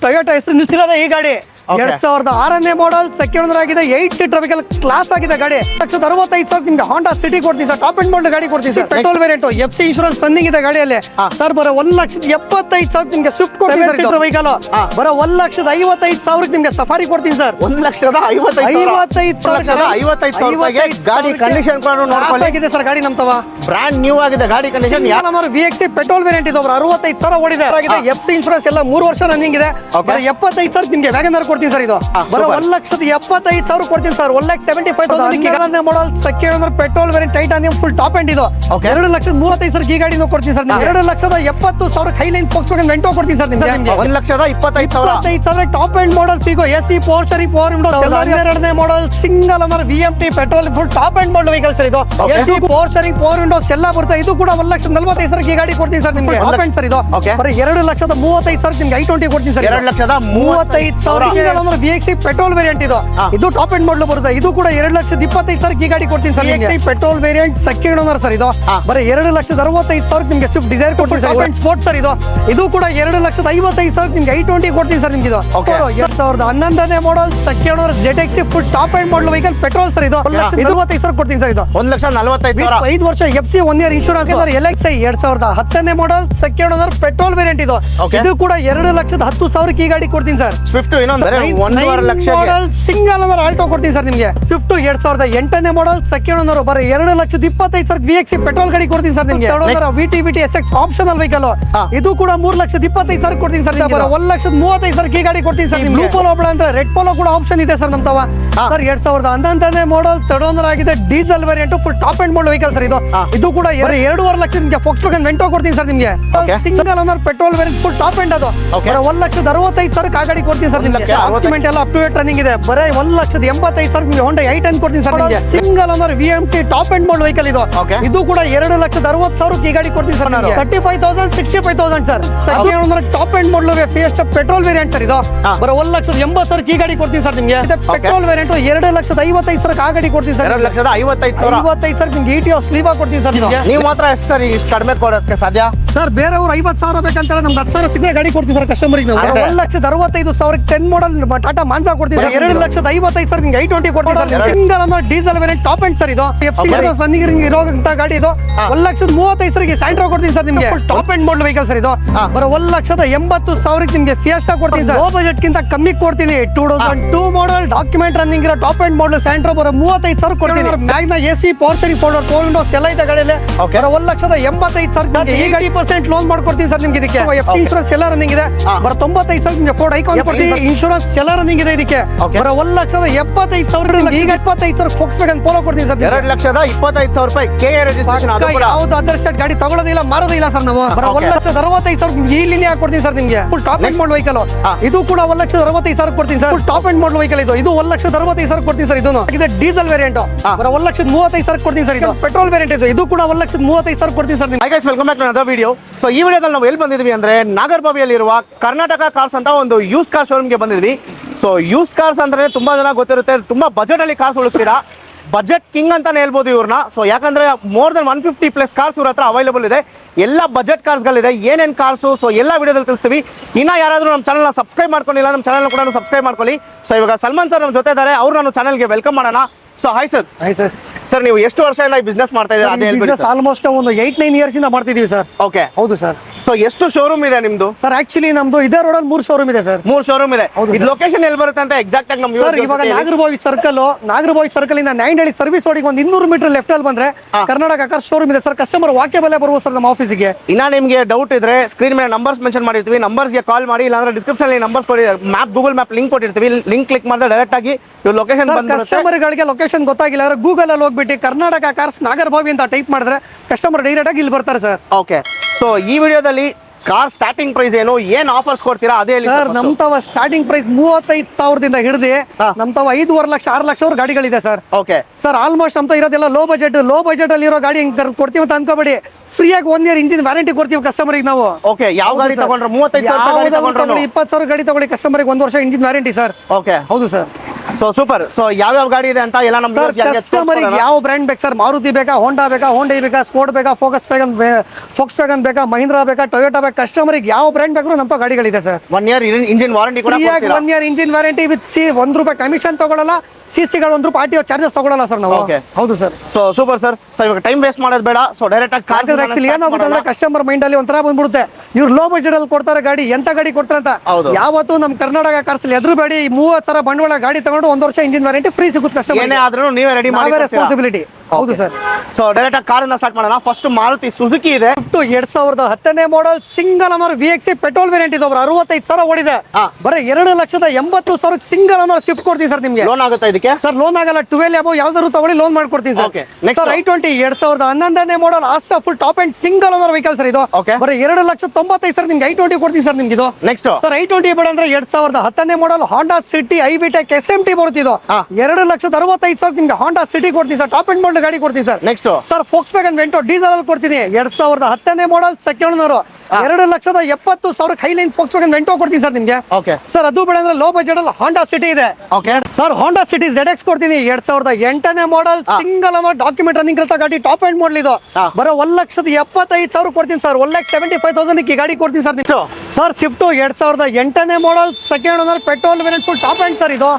Toyota ಹೆಸರು ನಿಲ್ಸಿರೋದೇ ಈ ಗಾಡಿ 2006ನೇ ಮಾಡೆಲ್ ಸೆಕೆಂಡ್ ಓನರ್ ಆಗಿದೆ 8 ಸೀಟರ್ ವೆಹಿಕಲ್ ಕ್ಲಾಸ್ ಆಗಿದೆ ಗಾಡಿ 1,65,000 ನಿಮ್ಗೆ ಹಾಂಡಾ ಸಿಟಿ ಕೊಡ್ತೀನಿ ಸರ್ ಟಾಪ್ ಎಂಡ್ ಮಾಡೆಲ್ ಗಾಡಿ ಕೊಡ್ತೀನಿ sir petrol variant FC insurance running ಇದೆ ಗಾಡಿಯಲ್ಲಿ ಸರ್ ಬರೋ 1,75,000 ನಿಮ್ಗೆ ಸ್ವಿಫ್ಟ್ ಕೊಡ್ತೀನಿ ಸರ್ ವೆಹಿಕಲ್ ಬರೋ 1,55,000 ನಿಮ್ಗೆ ಸಫಾರಿ ಕೊಡ್ತೀನಿ ಸರ್ 1,55,000 ಗಾಡಿ ಕಂಡೀಷನ್ ಆಗಿದೆ ಸರ್ ಗಾಡಿ ನಮ್ತವ ಬ್ರಾಂಡ್ ನ್ಯೂ ಆಗಿದೆ ಗಾಡಿ ಕಂಡೀಷನ್ VXC ಪೆಟ್ರೋಲ್ ವೇರಿಯಂಟ್ ಇದೆ 65,000 ಓಡಿದೆ FC ಇನ್ಶೂರೆನ್ಸ್ ಎಲ್ಲ 3 ವರ್ಷ ರನ್ನಿಂಗ್ ಇದೆ 75,000 ನಿಮ್ಗೆ ವ್ಯಾಗನರ್ ಕೊಡ್ತೀನಿ ಸರ್ ಇದು ಬರೋ 1,75,000 ಕೊಡ್ತೀನಿ sir 1,75,000 model second owner petrol variant titanium full top end ಇದು 2,35,000 ಈ ಗಾಡಿನೂ ಕೊಡ್ತೀನಿ ಸರ್ 2,70,000 ಹೈಲೈನ್ ಫೋಕ್ಸ್ವ್ಯಾಗನ್ ವೆಂಟೋ ಕೊಡ್ತೀನಿ ಸರ್ ನಿಮ್ಗೆ 1,25,000 ಟಾಪ್ ಎಂಡ್ ಮಾಡಲ್ ಸಿಗೋ AC ಪೋರ್ಷರಿ ಪವರ್ ವಿಂಡೋ 12ನೇ model single owner VMT petrol full top end model vehicle sir ಇದು AC power steering power windows ಎಲ್ಲ ಬರುತ್ತೆ ಇದು ಕೂಡ 1,45,000 ಈ ಗಾಡಿ ಕೊಡ್ತೀನಿ ಸರ್ ನಿಮ್ಗೆ ಟಾಪ್ ಎಂಡ್ ಸರ್ ಇದು ಬರೀ 2,35,000 ನಿಮ್ಗೆ I20 ಕೊಡ್ತೀನಿ ಸರ್ 2,35,000 VXC ಪೆಟ್ರೋಲ್ ವೇರಿಯಂಟ್ ಇದು ಟಾಪ್ ಎಂಡ್ ಮಾಡಲ್ ಬರುತ್ತೆ ಇದು ಕೂಡ 2,25,000 ಈ ಗಾಡಿ ಕೊಡ್ತೀನಿ sir VXC petrol variant second owner sir ಇದು ಬರೀ 2,65,000 ನಿಮ್ಗೆ ಸ್ವಿಫ್ಟ್ ಡಿಸೈರ್ ಕೊಡ್ತೀನಿ ಸರ್ ಸ್ಪೋರ್ಟ್ ಸರ್ ಇದು ಕೂಡ 2,55,000 ನಿಮ್ಗೆ I20 ಕೊಡ್ತೀನಿ ಸರ್ ನಿಮ್ಗೆ ಇದು 2011ನೇ model second owner ZXC full top end model vehicle petrol sir ಇದು 1,45,000 ಕೊಡ್ತೀನಿ ಸರ್ ಇದು 1,45,000 5 ವರ್ಷ FC 1 ಇಯರ್ ಇನ್ಶೂರೆನ್ಸ್ LXi 2010ನೇ model second owner petrol variant ಇದು ಕೂಡ 2,10,000 ಈ ಗಾಡಿ ಕೊಡ್ತೀನಿ ಸರ್ ಸ್ವಿಫ್ಟ್ ಇನ್ನೊಂದು 1.5 ಲಕ್ಷ ಮಾಡಲ್ ಸಿಂಗಲ್ ಓನರ್ ಆಲ್ಟೋ ಕೊಡ್ತೀನಿ ಸರ್ ನಿಮ್ಗೆ ಸ್ವಿಫ್ಟ್ 2008ನೇ ಮಾಡಲ್ ಸೆಕೆಂಡ್ ಓನರ್ ಬರೀ 2,25,000 VXC ಪೆಟ್ರೋಲ್ ಗಾಡಿ ಕೊಡ್ತೀನಿ ಸರ್ ನಿಮ್ಗೆ VT SX ಆಪ್ಷನಲ್ ವೆಹಿಕಲ್ ಇದು ಕೂಡ 3,25,000 ಕೊಡ್ತೀನಿ ಸರ್ 1,35,000 ಈ ಗಾಡಿ ಕೊಡ್ತೀನಿ ಸರ್ ನಿಮ್ಗೆ ಬ್ಲೂ ಪೋಲೋ ಅಂದ್ರೆ ರೆಡ್ ಪೋಲೋ ಕೂಡ ಆಪ್ಷನ್ ಇದೆ ಸರ್ ನಮ್ತವ ಸರ್ 2011ನೇ ಮಾಡಲ್ ಥರ್ಡ್ ಓನರ್ ಆಗಿದೆ diesel variant full top end model vehicle sir ಇದು ಕೂಡ 2.5 ಲಕ್ಷ ನಿಮ್ಗೆ ಫೋಕ್ಸ್ವ್ಯಾಗನ್ ವೆಂಟೋ ಕೊಡ್ತೀನಿ ಸರ್ ನಿಮ್ಗೆ single owner petrol variant full top end ಅದು 1,65,000 ಆ ಗಾಡಿ ಕೊಡ್ತೀನಿ ಸರ್ ನಿಮ್ಗೆ ಡಾಕ್ಯುಮೆಂಟ್ ಎಲ್ಲ ಅಪ್ ಟು ಡೇಟ್ ರನ್ನಿಂಗ್ ಇದೆ ಬರೀ 1,85,000 ನಿಮ್ಗೆ ಹೋಂಡಾ I10 ಕೊಡ್ತೀನಿ ಸರ್ ನಿಮ್ಗೆ single owner VMT top end model vehicle ಇದು ಕೂಡ 2,60,000 ಈ ಗಾಡಿ ಕೊಡ್ತೀನಿ sir 35,000 65,000 sir second owner top end ಮಾಡಲ್ ಫಿಯೆಸ್ಟಾ ಪೆಟ್ರೋಲ್ ವೇರಿಯಂಟ್ ಸರ್ ಇದು ಬರೀ 1,80,000 ಈ ಗಾಡಿ ಕೊಡ್ತೀನಿ ಸರ್ ನಿಮ್ಗೆ ಪೆಟ್ರೋಲ್ ವೇರಿಯಂಟ್ 2,55,000 ಆ ಗಾಡಿ ಕೊಡ್ತೀನಿ ಸರ್ 2,55,000 ನಿಮ್ಗೆ ETO ಸ್ಲೀವ್ ಕೊಡ್ತೀನಿ ಸರ್ ನೀವು ಮಾತ್ರ ಎಷ್ಟು ಸರ್ ಇಷ್ಟು ಕಡಿಮೆ ಕೊಡೋಕ್ಕೆ ಸಾಧ್ಯ ಸರ್ ಬೇರೆಯವರು 50,000 ಬೇಕಂತ ನಮ್ಗೆ 10,000 ಸಿಕ್ಕರೆ ಗಾಡಿ ಕೊಡ್ತೀವಿ ಸರ್ ಕಸ್ಟಮರ್ಗೆ ನಾವು 1,65,000 10 ಮಾಡಲ್ ಟಾಟಾ ಮಾನ್ಸಾ ಕೊಡ್ತೀವಿ 2,55,000 ನಿಮ್ಗೆ I20 ಕೊಡ್ತೀವಿ sir single owner diesel variant top end sir ಇದು FC ರನ್ನಿಂಗ್ ಇರೋಂತ ಗಾಡಿ ಇದು 1,35,000 ಸ್ಯಾಂಟ್ರೋ ಕೊಡ್ತೀನಿ ಸರ್ ನಿಮ್ಗೆ top end model vehicle sir ಇದು ಬರೋ 1,80,000 ನಿಮ್ಗೆ ಫಿಯೆಸ್ಟಾ ಕೊಡ್ತೀನಿ ಸರ್ ಲೋ ಬಜೆಟ್ ಗಿಂತ ಕಮ್ಮಿ ಕೊಡ್ತೀನಿ 2002 ಮಾಡಲ್ ಡಾಕ್ಯುಮೆಂಟ್ ರನ್ನಿಂಗ್ ಇರೋ ಟಾಪ್ ಎಂಡ್ ಮಾಡಲ್ ಸ್ಯಾಂಟ್ರೋ ಬರೋ 35,000 ಕೊಡ್ತೀನಿ ಮ್ಯಾಗ್ನಾ AC ಪೋರ್ಷರಿ ಫೋರ್ ವಿಂಡೋಸ್ ಎಲ್ಲ ಇದೆ ಗಾಡಿಯಲ್ಲಿ 1,85,000 ಈ ಗಾಡಿ % ಲೋನ್ ಮಾಡ್ಕೊಡ್ತೀನಿ ಸರ್ ನಿಮ್ಗೆ ಇದಕ್ಕೆ FC ಇನ್ಶೂರೆನ್ಸ್ ಎಲ್ಲ ರನ್ನಿಂಗ್ ಇದೆ ಬರೋ 95,000 ನಿಮ್ಗೆ ಫೋರ್ಡ್ ಐಕಾನ್ ಕೊಡ್ತೀನಿ ಇನ್ಶೂರೆನ್ಸ್ ಎಲ್ಲ ರನ್ನಿಂಗ್ ಇದೆ ಇದಕ್ಕೆ ಬರೋ 1,75,000 ಈಗ 25,000 ಫೋಕ್ಸ್ವ್ಯಾಗನ್ ಪೋಲೋ ಕೊಡ್ತೀನಿ ಸರ್ 2,25,000 KA ರಿಜಿಸ್ಟ್ರೇಷನ್ ಯಾವ್ದು ಅದರ್ ಸ್ಟೇಟ್ ಗಾಡಿ ತಗೊಳ್ಳೋದಿಲ್ಲ ಮಾರೋದಿಲ್ಲ ಸರ್ ನಾವು ಬರೋ 1,65,000 ಈ ಲಿನಿಯಾ ಕೊಡ್ತೀನಿ ಸರ್ ನಿಮ್ಗೆ full top end model vehicle ಇದು ಕೂಡ 1,65,000 ಕೊಡ್ತೀನಿ sir full top end model vehicle ಇದು 1,65,000 ಕೊಡ್ತೀನಿ ಸರ್ ಇದು ಡೀಸೆಲ್ ವೇರಿಯಂಟ್ ಬರೋ 1,35,000 ಕೊಡ್ತೀನಿ ಸರ್ ಇದು ಪೆಟ್ರೋಲ್ ವೇರಿಯಂಟ್ ಇದು ಕೂಡ 1,35,000 ಕೊಡ್ತೀನಿ sir Hi guys, welcome back to another video. So ಈ ವಿಡಿಯೋದಲ್ಲಿ ನಾವು ಎಲ್ಲಿ ಬಂದಿದ್ವಿ ಅಂದ್ರೆ ನಾಗರಬಾವಿಯಲ್ಲಿರುವ ಕರ್ನಾಟಕ ಕಾರ್ಸ್ ಅಂತ ಒಂದು ಯೂಸ್ ಕಾರ್ ಶೋರೂಮ್ಗೆ ಬಂದಿದ್ವಿ. ಸೊ ಯೂಸ್ ಕಾರ್ಸ್ ಅಂದ್ರೆ ತುಂಬಾ ಜನ ಗೊತ್ತಿರುತ್ತೆ, ತುಂಬಾ ಬಜೆಟ್ ಅಲ್ಲಿ ಕಾರ್ಸ್ ಹುಡುಕ್ತೀರಾ, ಬಜೆಟ್ ಕಿಂಗ್ ಅಂತಾನೆ ಹೇಳ್ಬೋದು ಇವ್ರನ್ನ. ಸೊ ಯಾಕಂದ್ರೆ ಮೋರ್ ದನ್ 150+ ಕಾರ್ಸ್ ಇವ್ರ ಹತ್ರ ಅವೈಲೇಬಲ್ ಇದೆ, ಎಲ್ಲ ಬಜೆಟ್ ಕಾರ್ಸ್ಗಳಿದೆ. ಏನೇನು ಕಾರ್ಸು ಸೊ ಎಲ್ಲ ವಿಡಿಯೋದಲ್ಲಿ ತಿಳಿಸ್ತೀವಿ. ಇನ್ನ ಯಾರಾದರೂ ನಮ್ಮ ಚಾನಲ್ನ ಸಬ್ಸ್ಕ್ರೈಬ್ ಮಾಡ್ಕೊಂಡಿಲ್ಲ, ನಮ್ಮ ಚಾನಲ್ನ ಕೂಡ ಸಬ್ಸ್ಕ್ರೈಬ್ ಮಾಡ್ಕೊಳ್ಳಿ. ಸೊ ಇವಾಗ ಸಲ್ಮಾನ್ ಸರ್ ನಮ್ಮ ಜೊತೆ ಇದ್ದಾರೆ, ಅವ್ರು ನಾನು ಚಾನಲ್ಗೆ ವೆಲ್ಕಮ್ ಮಾಡೋಣ. So hi sir. Hi sir. Sir ನೀವು ಎಷ್ಟು ವರ್ಷದಿಂದ ಈ ಬಿಸ್ನೆಸ್ ಮಾಡ್ತಾ ಇದ್ದೀರಾ? ಅದೇ ಬಿಸ್ನೆಸ್ ಆಲ್ಮೋಸ್ಟ್ ಒಂದು 8-9 ಇಯರ್ಸ್ ಇಂದ ಮಾಡ್ತಿದೀವಿ ಸರ್. ಓಕೆ, ಹೌದು ಸರ್. ಸೊ ಎಷ್ಟು ಶೋರೂಮ್ ಇದೆ ನಿಮ್ದು? ಸರ್ ಆಕ್ಚುಲಿ ನಮ್ದು ಇದೇ ರೋಡ್ ಅಲ್ಲಿ 3 ಶೋರೂಮ್ ಇದೆ ಸರ್. 3 ಶೋರೂಮ್ ಇದೆ. ಇದು ಲೊಕೇಶನ್ ಎಲ್ಲಿ ಬರುತ್ತೆ ಅಂತ ಎಕ್ಸಾಕ್ಟ್ ಆಗಿ ನಮ್ಗೆ ಸರ್ ಇವಾಗ ನಾಗರಬಾವಿ ಸರ್ಕಲ್ ಇಂದ ನಾಯಂಡಹಳ್ಳಿ ಸರ್ವಿಸ್ ರೋಡಿಗೆ ಒಂದು 200 ಮೀಟರ್ ಲೆಫ್ಟ್ ಅಲ್ಲಿ ಬಂದ್ರೆ ಕರ್ನಾಟಕ ಕಾರ್ ಶೋರೂಮ್ ಇದೆ ಸರ್. ಕಸ್ಟಮರ್ ವಾಕ್ಯಬಲ್ಲೇ ಬರ್ಬೋದು ಸರ್ ನಮ್ಮ ಆಫೀಸಿಗೆ. ಇನ್ನ ನಿಮಗೆ ಡೌಟ್ ಇದ್ರೆ ಸ್ಕ್ರೀನ್ ಮೇಲೆ ನಂಬರ್ಸ್ ಮೆನ್ಷನ್ ಮಾಡಿರ್ತೀವಿ, ನಂಬರ್ಸ್ಗೆ ಕಾಲ್ ಮಾಡಿ, ಇಲ್ಲಾಂದ್ರೆ ಡಿಸ್ಕ್ರಿಪ್ಷನ್ ಅಲ್ಲಿ ನಂಬರ್ಸ್ ಕೊಡಿ, ಮ್ಯಾಪ್ ಗೂಗಲ್ ಮ್ಯಾಪ್ ಲಿಂಕ್ ಕೊಟ್ಟಿರ್ತೀವಿ, ಲಿಂಕ್ ಕ್ಲಿಕ್ ಮಾಡಿದ್ರೆ ಡೈರೆಕ್ಟ್ ಆಗಿ ಲೊಕೇಶನ್ ಬಂದ್ರೆ ಕಸ್ಟಮರ್ ಗಳಿಗೆ ಲೊಕೇಶನ್ ಗೊತ್ತಾಗಿಲ್ಲ ಅಂದ್ರೆ ಗೂಗಲ್ ಅಲ್ಲಿ ಹೋಗ್ಬಿಟ್ಟು ಕರ್ನಾಟಕ ಕಾರ್ಸ್ ನಾಗರಬಾವಿ ಅಂತ ಟೈಪ್ ಮಾಡಿದ್ರೆ ಕಸ್ಟಮರ್ ಡೈರೆಕ್ಟ್ ಆಗಿ ಇಲ್ಲಿ ಬರ್ತಾರೆ ಸರ್. ಓಕೆ, ಸೊ ಈ ವಿಡಿಯೋದಲ್ಲಿ ಕಾರ್ ಸ್ಟಾರ್ಟಿಂಗ್ ಪ್ರೈಸ್ ಏನು, ಏನ್ ಆಫರ್ಸ್ ಕೊಡ್ತೀರಾ ಅದೇ ಹೇಳಿ ಸರ್. ನಮ್ ತವ ಸ್ಟಾರ್ಟಿಂಗ್ ಪ್ರೈಸ್ 35,000 ಹಿಡಿದು ನಮ್ ತವ 5.5 ಲಕ್ಷ 6 ಲಕ್ಷ ಗಾಡಿಗಳಿದೆ ಸರ್. ಓಕೆ ಸರ್, ಆಲ್ಮೋಸ್ಟ್ ನಮ್ ಇರೋದೆಲ್ಲ ಲೋ ಬಜೆಟ್ ಅಲ್ಲಿ ಇರೋ ಗಾಡಿ ಕೊಡ್ತೀವಿ ಅಂತ ಅನ್ಕೋಬೇಡಿ. ಫ್ರೀಯಾಗಿ 1 ಇಯರ್ ಇಂಜಿನ್ ವ್ಯಾರಂಟಿ ಕೊಡ್ತೀವಿ ಕಸ್ಟಮರ್ಗೆ ನಾವು. ಓಕೆ, ಯಾವ ಗಾಡಿ ತಗೊಂಡ್ರೆ 35,000 20,000 ಗಾಡಿ ತಗೊಳ್ಳಿ ಕಸ್ಟಮರ್ಗೆ 1 ವರ್ಷ ಇಂಜಿನ್ ವ್ಯಾರಂಟಿ ಸರ್. ಓಕೆ, ಹೌದು ಸರ್. So super. ಸೊ ಯಾವ್ಯಾವ ಗಾಡಿ ಇದೆ ಅಂತ ಎಲ್ಲ ನಮ್ಮ ಕಸ್ಟಮರ್ ಯಾವ ಬ್ರ್ಯಾಂಡ್ ಬೇಕು ಸರ್? ಮಾರುತಿ ಬೇಕಾ, ಹೋಂಡಾ ಬೇಕಾ, ಹೋಂಡಾ ಬೇಕಾ, ಸ್ಕೋಡ್ ಬೇಕಾ, ಫೋಕ್ಸ್ ವ್ಯಾಗನ್ ಬೇಕಾ, ಮಹೀಂದ್ರಾ ಬೇಕಾ, ಟೊಯೋಟಾ ಬೇಕಾ, ಕಸ್ಟಮರ್ಗೆ ಯಾವ ಬ್ರ್ಯಾಂಡ್ ಬೇಕಾದ್ರೂ ನಮ್ಮ ಗಾಡಿಗಳಿದೆ ಸರ್. 1 year ಇಂಜಿನ್ ವಾರಂಟಿ ಕೂಡ 1 year engine warranty with ₹1 commission ತಗೊಳ್ಳಲ್ಲ, ಸಿಸಿಗಳು ₹1 RTO ಚಾರ್ಜಸ್ ತಗೊಳ್ಳಲ್ಲ ಸರ್ ನಾವು. ಹೌದು sir. So super sir. So ಇವಾಗ ಟೈಮ್ ವೇಸ್ಟ್ ಮಾಡೋದು ಬೇಡ. ಸೊ ಡೈರೆಕ್ಟ್ ಆಗಿ ಆಕ್ಚುಲಿ ಏನಾಗುತ್ತೆ ಅಂದ್ರೆ ಕಸ್ಟಮರ್ ಮೈಂಡ್ ಅಲ್ಲಿ ಒಂಥರ ಬಂದ್ಬಿಡುತ್ತೆ, ಇವ್ರು ಲೋ ಬಜೆಟ್ ಅಲ್ಲಿ ಕೊಡ್ತಾರೆ ಗಾಡಿ, ಎಂತ ಗಾಡಿ ಕೊಡ್ತಾರೆ ಅಂತ. ಯಾವತ್ತು ನಮ್ಮ ಕರ್ನಾಟಕ ಕಾರ್ಸಲ್ಲಿ ಎದುರುಬೇಡಿ. 30,000 ಬಂಡವಾಳ ಗಾಡಿ ತಗೊಂಡು 1 ವರ್ಷ ಇಂಜಿನ್ ವಾರಂಟಿ ಫ್ರೀ ಸಿಗುತ್ತೆ ಕಸ್ಟಮರ್. ಏನೇ ಆದ್ರೂ ನೀವೇ ರೆಡಿ ಮಾಡಿ ರೆಸ್ಪಾನ್ಸಿಬಿಲಿಟಿ. ಹೌದು ಸರ್. ಸೊ ಡೈರೆಕ್ಟ್ ಆಗಿ ಕಾರನ್ನ ಸ್ಟಾರ್ಟ್ ಮಾಡೋಣ. ಫಸ್ಟ್ ಮಾರುತಿ ಸುಜುಕಿ ಇದೆ. 2010 model single owner VXC petrol variant ಇದೆ. 65,000 ಓಡಿದೆ. ಬರೀ 2,80,000 ಸಿಂಗಲ್ ಓನರ್ ಶಿಫ್ಟ್ ಕೊಡ್ತೀನಿ ಸರ್ ನಿಮ್ಗೆ. ಲೋನ್ ಆಗುತ್ತಾ ಇದಕ್ಕೆ? ಸರ್ ಲೋನ್ ಆಗಲ್ಲ. 12 ಅಬೋ ಯಾವ್ದಾದ್ರು ತಗೊಳ್ಳಿ, ಲೋನ್ ಮಾಡ್ಕೊಡ್ತೀನಿ sir. Sir i20 2011 model Asta full top and single owner vehicle sir ಇದು. ಬರೀ 2,95,000 ನಿಮ್ಗೆ i20 ಕೊಡ್ತೀನಿ ಸರ್ ನಿಮ್ಗೆ ಇದು. ನೆಕ್ಸ್ಟ್ ಸರ್ i20 ಬೇಡ ಅಂದ್ರೆ 2010 model Honda City i-VTEC SMT ಬರುತ್ತಿದ್ದು 2,65,000 ನಿಮ್ಗೆ ಹೋಂಡಾ ಸಿಟಿ ಕೊಡ್ತೀನಿ ಸರ್. ಟಾಪ್ ಅಂಡ್ ಮಾಡೆಲ್ ಗಾಡಿ ಕೊಡ್ತೀನಿ sir. Next sir forks wagon Vento diesel ಅಲ್ಲಿ ಕೊಡ್ತೀನಿ. 2010 model second owner 2,70,000 Highline forks wagon Vento ಕೊಡ್ತೀನಿ ಸರ್ ನಿಮ್ಗೆ. ಸರ್ ಅದು ಬೇಡ ಅಂದ್ರೆ ಲೋ ಬಜೆಟ್ ಅಲ್ಲಿ ಹೋಂಡಾ ಸಿಟಿ ಇದೆ. ಸರ್ ಹೋಂಡಾ ಸಿಟಿ ZX ಕೊಡ್ತೀನಿ. 2008 model single owner document running ಇರೋ ಗಾಡಿ, ಟಾಪ್ ಅಂಡ್ ಮಾಡೆಲ್ ಇದು. ಬರೋ 1,75,000 ಕೊಡ್ತೀನಿ ಸರ್. 1,75,000 ಈ ಗಾಡಿ ಕೊಡ್ತೀನಿ sir. Sir Swift 2008 model second owner petrol variant full top end sir ಇದು.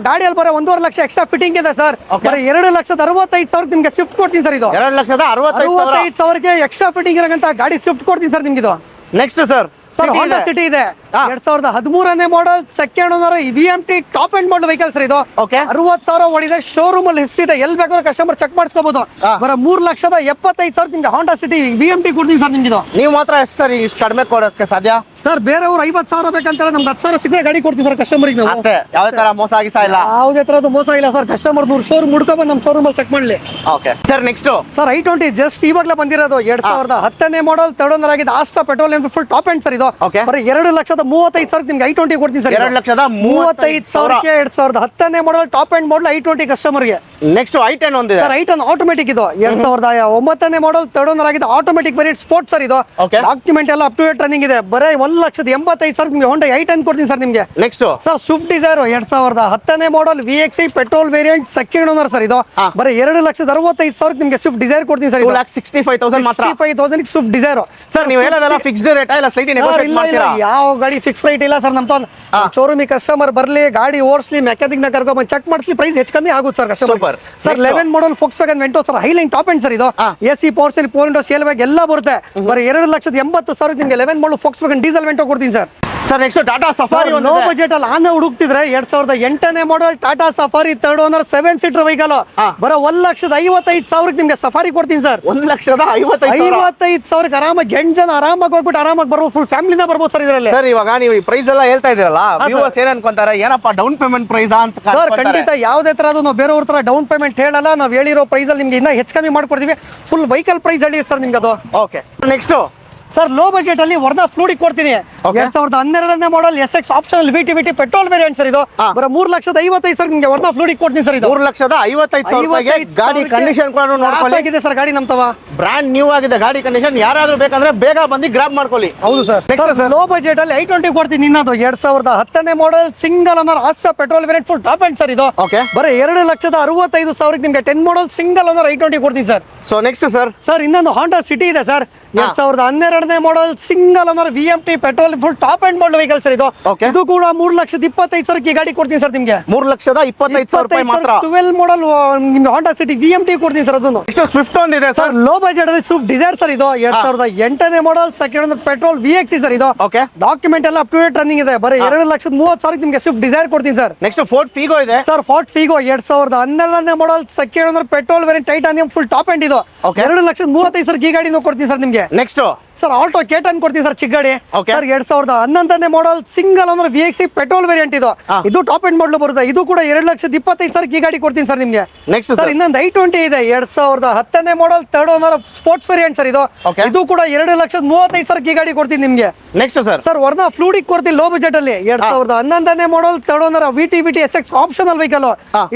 ಗಾಡಿಯಲ್ಲಿ ಬರೋ 1.5 ಲಕ್ಷ ಎಕ್ಸ್ಟ್ರಾ ಫಿಟ್ಟಿಂಗ್ ಇದೆ ಸರ್. ಬರೀ 2,65,000 ನಿಮ್ಗೆ ಸ್ವಿಫ್ಟ್ ಕೊಡ್ತೀನಿ ಸರ್ ಇದು. 2,65,000ಗೆ ಎಕ್ಸ್ಟ್ರಾ ಫಿಟ್ಟಿಂಗ್ ಇರೋಂತ ಗಾಡಿ ಸ್ವಿಫ್ಟ್ ಕೊಡ್ತೀನಿ ಸರ್ ನಿಮ್ಗೆ ಇದು. ನೆಕ್ಸ್ಟ್ ಸರ್ ಹೋಂಡಾ ಸಿಟಿ ಇದೆ. 2013 model second owner VMT top end model vehicle sir ಇದು. 60,000 ಓಡಿದೆ. ಶೋರೂಮ್ ಅಲ್ಲಿ ಹಿಸ್ಟ್ರಿ ಇದೆ, ಎಲ್ಲಿ ಬೇಕಾದ್ರೂ ಕಸ್ಟಮರ್ ಚೆಕ್ ಮಾಡಿಸ್ಕೋಬಹುದು. ಬರ 3,75,000 ನಿಮ್ಗೆ ಹೋಂಡಾ ಸಿಟಿ VMT ಕೊಡ್ತೀನಿ ಸರ್ ನಿಮ್ಗೆ ಇದು. ನೀವು ಮಾತ್ರ ಎಷ್ಟು ಸರ್ ಇಷ್ಟು ಕಡಿಮೆ ಕೊಡೋಕ್ಕೆ ಸಾಧ್ಯ? ಸರ್ ಬೇರೆಯವ್ರು 50,000 ಬೇಕಂತಾರೆ, ನಮ್ಗೆ 10,000 ಸಿಕ್ಕರೆ ಗಾಡಿ ಕೊಡ್ತೀವಿ ಸರ್ ಕಸ್ಟಮರ್ಗೆ ನಾವು. ಅಷ್ಟೇ, ಯಾವುದೇ ತರ ಮೋಸ ಆಗಿಸ ಇಲ್ಲ. ಯಾವುದೇ ತರದ್ದು ಮೋಸ ಇಲ್ಲ ಸರ್. ಕಸ್ಟಮರ್ ಶೋರೂಮ್ ಹುಡ್ಕೊಂಡ್ಬಂದು ನಮ್ಮ ಶೋರೂಮ್ ಅಲ್ಲಿ ಚೆಕ್ ಮಾಡಲಿ. Okay sir. Next sir i20 just ಇವಾಗಲೇ ಬಂದಿರೋದು. 2010 ಮಾಡೆಲ್ ಥರ್ಡ್ ಓನರ್ ಆಗಿದೆ. Asta petrol full top end sir ಇದು. ಬರೀ 2,35,000 ನಿಮ್ಗೆ i20 ಕೊಡ್ತೀನಿ ಸರ್. 2,35,000ಕ್ಕೆ 2010 model top end model i20 ಕಸ್ಟಮರ್ಗೆ. ನೆಕ್ಸ್ಟ್ i10 ಒಂದಿದೆ ಸರ್. i10 ಆಟೋಮೆಟಿಕ್ ಇದು. 2009 ಮಾಡೆಲ್ ಥರ್ಡ್ ಓನರ್ ಆಗಿದೆ. ಆಟೋಮೆಟಿಕ್ ವೇರಿಯಂಟ್ ಸ್ಪೋರ್ಟ್ ಸರ್ ಇದು. ಡಾಕ್ಯುಮೆಂಟ್ ಎಲ್ಲ ಅಪ್ ಟು ಡೇಟ್ ರನ್ನಿಂಗ್ ಇದೆ. ಬರೀ 1,85,000 ನಿಮ್ಗೆ ಹೋಂಡಾ i10 ಕೊಡ್ತೀನಿ ಸರ್ ನಿಮ್ಗೆ. Next sir Swift Dzire 2010 model VXC petrol variant second owner sir ಇದು. ಬರೀ 2,65,000 ನಿಮ್ಗೆ ಸ್ವಿಫ್ಟ್ ಡಿಸೈರ್ ಕೊಡ್ತೀನಿ ಸರ್. 2,65,000 ಮಾತ್ರ. 65,000 ಸ್ವಿಫ್ಟ್ ಡಿಸೈರ್. ಸರ್ ನೀವು ಹೇಳೋದೆಲ್ಲ ಫಿಕ್ಸ್ಡ್ ರೇಟ್ ಇಲ್ಲ, ಸ್ಲೈಟ್ಲಿ ನೆಗೋಷಿಯೇಟ್ ಮಾಡ್ತೀರಾ? ಯಾವ ಗಾಡಿ ಫಿಕ್ಸ್ ರೈಟ್ ಇಲ್ಲ ಸರ್. ನಮ್ಮ ಶೋರೂಮಿಗೆ ಕಸ್ಟಮರ್ ಬರ್ಲಿ, ಗಾಡಿ ಓಡಿಸ್ಲಿ, ಮೆಕ್ಯಾನಿಕ್ ನ ಕರ್ಕೊಂಡ್ ಚೆಕ್ ಮಾಡಿಸ್ಲಿ, ಪ್ರೈಸ್ ಹೆಚ್ಚು ಕಮ್ಮಿ ಆಗುತ್ತೆ sir customer. Sir 11 model Volkswagen Vento sir, Highline top end sir ಇದು. AC ಪವರ್ ಸ್ಟೇರಿಂಗ್, 4 ವಿಂಡೋ ಸೇಲ್ ಬ್ಯಾಗ್ ಎಲ್ಲ ಬರುತ್ತೆ. ಬರೀ 2,80,000 ನಿಮ್ಗೆ 11 model Volkswagen diesel Vento ಕೊಡ್ತೀನಿ sir. Sir next Tata Safari low budget ಅಲ್ಲಿ ಆನೆ ಹುಡುಕ್ತಿದ್ರೆ 2008 model Tata Safari third owner 7 seater vehicle ಬರೋ 1,55,000 ನಿಮ್ಗೆ ಸಫಾರಿ ಕೊಡ್ತೀನಿ ಸರ್. 1,55,000 ಆರಾಮಾಗಿ 8 ಜನ ಆರಾಮಾಗಿ ಹೋಗ್ಬಿಟ್ಟು ಆರಾಮಾಗಿ ಬರ್ಬೋದು. ಫುಲ್ ಫ್ಯಾಮಿಲಿನ ಬರ್ಬೋದು ಸರ್ ಇದರಲ್ಲಿ. ಸರ್ ಇವಾಗ ನೀವು ಈ ಪ್ರೈಸ್ ಎಲ್ಲ ಹೇಳ್ತಾ ಇದೀರಲ್ಲ, ವ್ಯೂವರ್ಸ್ ಏನ್ ಅನ್ಕೊಂತಾರೆ, ಏನಪ್ಪ ಡೌನ್ ಪೇಮೆಂಟ್ ಪ್ರೈಸ್ ಅಂತ? ಸರ್ ಖಂಡಿತ ಯಾವುದೇ ತರದ್ದು ನಾವು ಬೇರೆಯವ್ರ ತರ ಡೌನ್ ಪೇಮೆಂಟ್ ಹೇಳಲ್ಲ. ನಾವು ಹೇಳಿರೋ ಪ್ರೈಸ್ ಅಲ್ಲಿ ನಿಮ್ಗೆ ಇನ್ನ ಹೆಚ್ಚು ಕಮ್ಮಿ ಮಾಡ್ಕೊಡ್ತೀವಿ. ಫುಲ್ ವೆಹಿಕಲ್ ಪ್ರೈಸ್ ಹೇಳಿ ಸರ್ ನಿಮ್ಗೆ ಅದು. Okay next sir low budget ಅಲ್ಲಿ ವರ್ನಾ ಫ್ಲೂಡಿಕ್ ಕೊಡ್ತೀನಿ. 2012 model SX optional VTVT petrol variant sir ಇದು. ಬರೋ 3,55,000 ನಿಮ್ಗೆ ವರ್ನಾ ಫ್ಲೂಡಿಕ್ ಕೊಡ್ತೀನಿ ಸರ್ ಇದು. 3,55,000 ಗಾಡಿ ಕಂಡೀಷನ್ ಕೂಡ ನೋಡ್ಕೊಳ್ಳಿ ಸರ್. ಗಾಡಿ ನಮ್ತವ ಬ್ರಾಂಡ್ ನ್ಯೂ ಆಗಿದೆ ಗಾಡಿ ಕಂಡೀಷನ್. ಯಾರಾದ್ರೂ ಬೇಕಂದ್ರೆ ಬೇಗ ಬಂದು ಗ್ರಾಬ್ ಮಾಡ್ಕೊಳ್ಳಿ. ಹೌದು ಸರ್. ಲೋ ಬಜೆಟ್ ಅಲ್ಲಿ i20 ಕೊಡ್ತೀನಿ. ಇನ್ನೊಂದು 2010 model single owner Asta petrol variant full top end sir ಇದು. ಬರೀ 2,65,000 ನಿಮ್ಗೆ 10 ಮಾಡೆಲ್ ಸಿಂಗಲ್ ಓನರ್ i20 ಕೊಡ್ತೀನಿ ಸರ್. ಸೊ ನೆಕ್ಸ್ಟ್ ಸರ್ ಇನ್ನೊಂದು ಹೋಂಡಾ ಸಿಟಿ ಇದೆ sir. 2012 model single owner VMT petrol full top end model vehicle sir ಇದು. ಇದು ಕೂಡ 3,25,000 ಗಾಡಿ ಕೊಡ್ತೀನಿ ಸರ್ ನಿಮ್ಗೆ. 3,25,000 ಮಾತ್ರ. 12 ಮಾಡೆಲ್ ನಿಮ್ಗೆ ಹೋಂಡಾ ಸಿಟಿ VMT ಕೊಡ್ತೀನಿ ಸರ್. ಅದನ್ನು ಸ್ವಿಫ್ಟ್ ಒಂದಿದೆ ಸರ್. ಲೋ ಬಜೆಟ್ ಅಲ್ಲಿ ಸ್ವಿಫ್ಟ್ ಡಿಸೈರ್ ಸರ್ ಇದು. 2008 model second owner petrol VXC sir ಇದು. ಡಾಕ್ಯುಮೆಂಟ್ ಎಲ್ಲ ಅಪ್ ಟು ಡೇಟ್ ರನ್ನಿಂಗ್ ಇದೆ. ಬರೀ 2,30,000 ನಿಮ್ಗೆ ಸ್ವಿಫ್ಟ್ ಡಿಸೈರ್ ಕೊಡ್ತೀನಿ ಸರ್. ನೆಕ್ಸ್ಟ್ ಫೋರ್ಡ್ ಫಿಗೋ ಇದೆ sir. Ford Figo 2012 model second owner petrol variant titanium full top and ಇದು. 2,35,000 ಈ ಗಾಡಿನೂ ಕೊಡ್ತೀನಿ ಸರ್ ನಿಮ್ಗೆ. ನೆಕ್ಸ್ಟ್ ಸರ್ ಆಲ್ಟೋ K10 ಕೊಡ್ತೀನಿ ಸರ್, ಚಿಕ್ಕ ಗಾಡಿ. Sir 2011 model single owner VXC petrol variant ಇದು. ಇದು ಟಾಪ್ ಅಂಡ್ ಮಾಡಲ್ ಬರುತ್ತೆ. ಇದು ಕೂಡ 2,25,000 ಈ ಗಾಡಿ ಕೊಡ್ತೀನಿ ಸರ್ ನಿಮ್ಗೆ. ನೆಕ್ಸ್ಟ್ ಸರ್ ಇನ್ನೊಂದು i20 ಇದೆ. 2010 model third owner sports variant sir ಇದು. ಇದು ಕೂಡ 2,35,000 ಈ ಗಾಡಿ ಕೊಡ್ತೀನಿ ನಿಮ್ಗೆ. ನೆಕ್ಸ್ಟ್ ಸರ್ ವರ್ನಾ ಫ್ಲೂಡಿಕ್ ಕೊಡ್ತೀನಿ ಲೋ ಬಜೆಟ್ ಅಲ್ಲಿ. 2011 model third owner VTVT SX optional vehicle.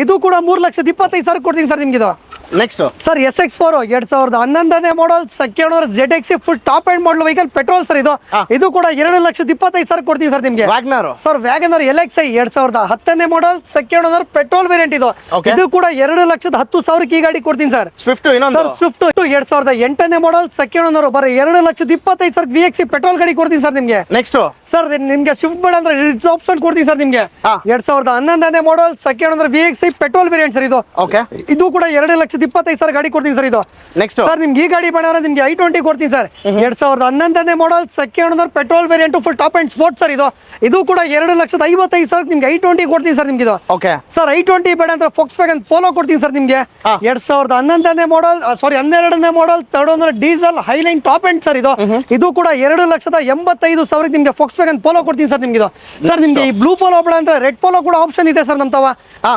ಇದು ಕೂಡ 3,25,000 ಕೊಡ್ತೀನಿ ಸರ್ ನಿಮ್ಗೆ ಇದು. Next sir SX4 2011 model second owner ZXC full top end model vehicle petrol sir ಇದು. ಇದು ಕೂಡ 2,25,000 ಕೊಡ್ತೀವಿ ಸರ್ ನಿಮ್ಗೆ. ವ್ಯಾಗ್ನರ್ ಸರ್ ವ್ಯಾಗನರ್ LXi 2010ನೇ model second owner petrol variant ಇದು. ಇದು ಕೂಡ 2,10,000 ಈ ಗಾಡಿ ಕೊಡ್ತೀನಿ ಸರ್. ಸ್ವಿಫ್ಟ್ ಇನ್ನೊಂದು ಸರ್ ಸ್ವಿಫ್ಟ್ 2008ನೇ ಮಾಡಲ್ ಸೆಕೆಂಡ್ ಓನರ್ ಬರೀ 2,25,000 VXC ಪೆಟ್ರೋಲ್ ಗಾಡಿ ಕೊಡ್ತೀನಿ ಸರ್ ನಿಮ್ಗೆ. ನೆಕ್ಸ್ಟ್ ಸರ್ ನಿಮ್ಗೆ ಸ್ವಿಫ್ಟ್ ಬೇಡ ಅಂದ್ರೆ ರಿಚ್ ಆಪ್ಷನ್ ಕೊಡ್ತೀನಿ ಸರ್ ನಿಮ್ಗೆ. 2011ನೇ model second owner VXC petrol variant sir ಇದು. ಓಕೆ ಇದು ಕೂಡ 2,25,000 ಗಾಡಿ ಕೊಡ್ತೀನಿ ಸರ್ ಇದು. ನೆಕ್ಸ್ಟ್ ಸರ್ ನಿಮ್ಗೆ ಈ ಗಾಡಿ ಬೇಡ ಅಂದ್ರೆ ನಿಮ್ಗೆ i20 ಕೊಡ್ತೀನಿ ಸರ್. 2011ನೇ model second owner petrol variant full top end sport sir ಇದು. ಇದು ಕೂಡ 2,55,000 ನಿಮ್ಗೆ i20 ಕೊಡ್ತೀನಿ ಸರ್ ನಿಮ್ಗೆ ಇದು. ಓಕೆ ಸರ್ i20 ಬೇಡ ಅಂದ್ರೆ ಫಾಕ್ಸ್ ವ್ಯಾಗನ್ ಪೋಲೋ ಕೊಡ್ತೀನಿ ಸರ್ ನಿಮ್ಗೆ. 2011ನೇ ಮಾಡಲ್ 12ನೇ model third owner diesel Highline top end sir ಇದು. ಇದು ಕೂಡ 2,85,000 ನಿಮ್ಗೆ ಫಾಕ್ಸ್ ವ್ಯಾಗನ್ ಪೋಲೋ ಕೊಡ್ತೀನಿ ಸರ್ ನಿಮ್ಗೆ ಇದು. ಸರ್ ನಿಮ್ಗೆ ಈ ಬ್ಲೂ ಪೋಲೋ ಬೇಡ ಅಂದ್ರೆ ರೆಡ್ ಪೋಲೋ ಕೂಡ ಆಪ್ಷನ್ ಇದೆ ಸರ್ ನಮ್ಮ ತವ.